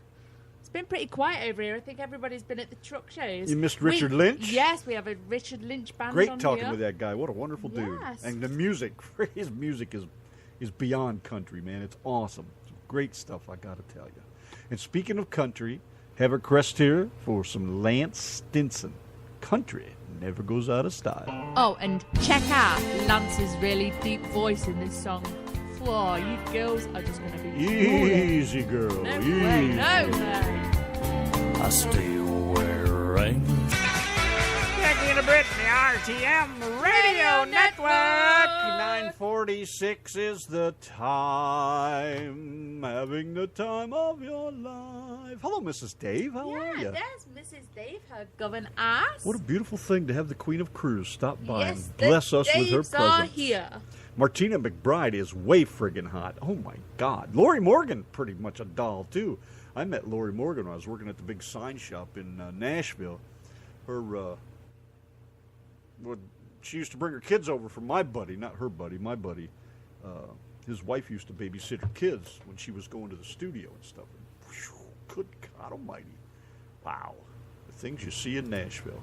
It's been pretty quiet over here. I think everybody's been at the truck shows. You missed Richard Lynch? Yes, we have a Richard Lynch band Great on talking here. with that guy. What a wonderful dude. Yes. And the music, his music is beyond country, man. It's awesome. It's great stuff, I got to tell you. And speaking of country, have a crest here for some Lance Stinson. Country never goes out of style. Oh, and check out Lance's really deep voice in this song. Whoa, you girls are just going to be Easy, girl. No easy. way, no way. I still wear rain. Yanki and Brit, the RTM Radio Network. 9:46 is the time. Having the time of your life. Hello, Mrs. Dave. How are Yeah, you? there's Mrs. Dave, her govern ass. What a beautiful thing to have the Queen of Cruise stop by yes, and bless us with her Daves are presence. here. Martina McBride is way friggin' hot. Oh my God. Lori Morgan, pretty much a doll too. I met Lori Morgan when I was working at the big sign shop in Nashville. She used to bring her kids over from my buddy, not her buddy, my buddy. His wife used to babysit her kids when she was going to the studio and stuff. And, whew, good God Almighty! Wow, the things you see in Nashville.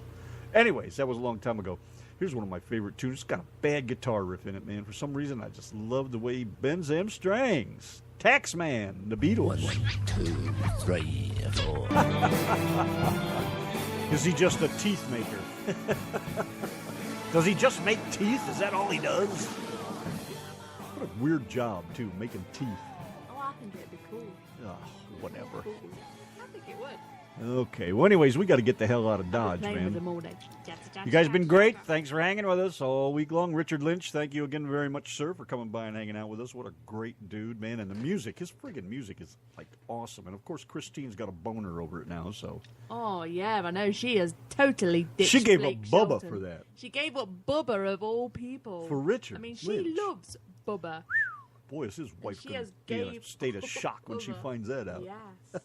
Anyways, that was a long time ago. Here's one of my favorite tunes. It's got a bad guitar riff in it, man. For some reason, I just love the way he bends them strings. Taxman, the Beatles. 1, 2, 3, 4. Is he just a teeth maker? Does he just make teeth? Is that all he does? What a weird job, too, making teeth. Oh, I think it'd be cool. Oh, whatever. Cool. I think it would. Okay, well, anyways, we got to get the hell out of Dodge, Playing with man. them all day. You guys have been great. Thanks for hanging with us all week long. Richard Lynch, thank you again very much, sir, for coming by and hanging out with us. What a great dude, man. And the music, his friggin' music is, like, awesome. And, of course, Christine's got a boner over it now, so. Oh, yeah, I know. She has totally ditched She gave Blake up Bubba Shelton. for that. She gave up Bubba, of all people. For Richard I mean, she Lynch. loves Bubba. Boy, is his wife she going has to be in a gave state of shock when she Bubba. finds that out. Yes.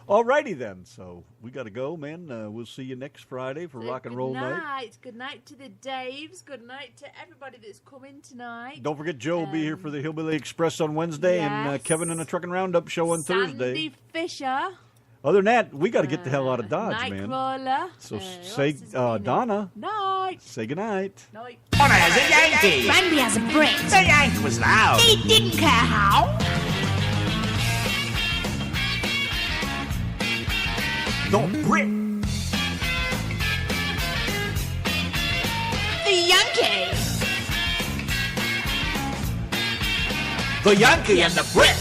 Alrighty then, so we got to go, man. We'll see you next Friday for So Rock and Roll Night. Good night to the Daves. Good night to everybody that's come in tonight. Don't forget, Joe will be here for the Hillbilly Express on Wednesday and yes. Kevin and the Truckin' Roundup show on Sandy Thursday. Fisher. Other than that, we got to get the hell out of Dodge, man. Nightcrawler. So what's say, his name? Donna, Night. say goodnight. Night. Honor as a Yankee. Randy has a Brit. The Yank was loud. He didn't care how. The Brit. The Yankee. The Yankee and the Brit.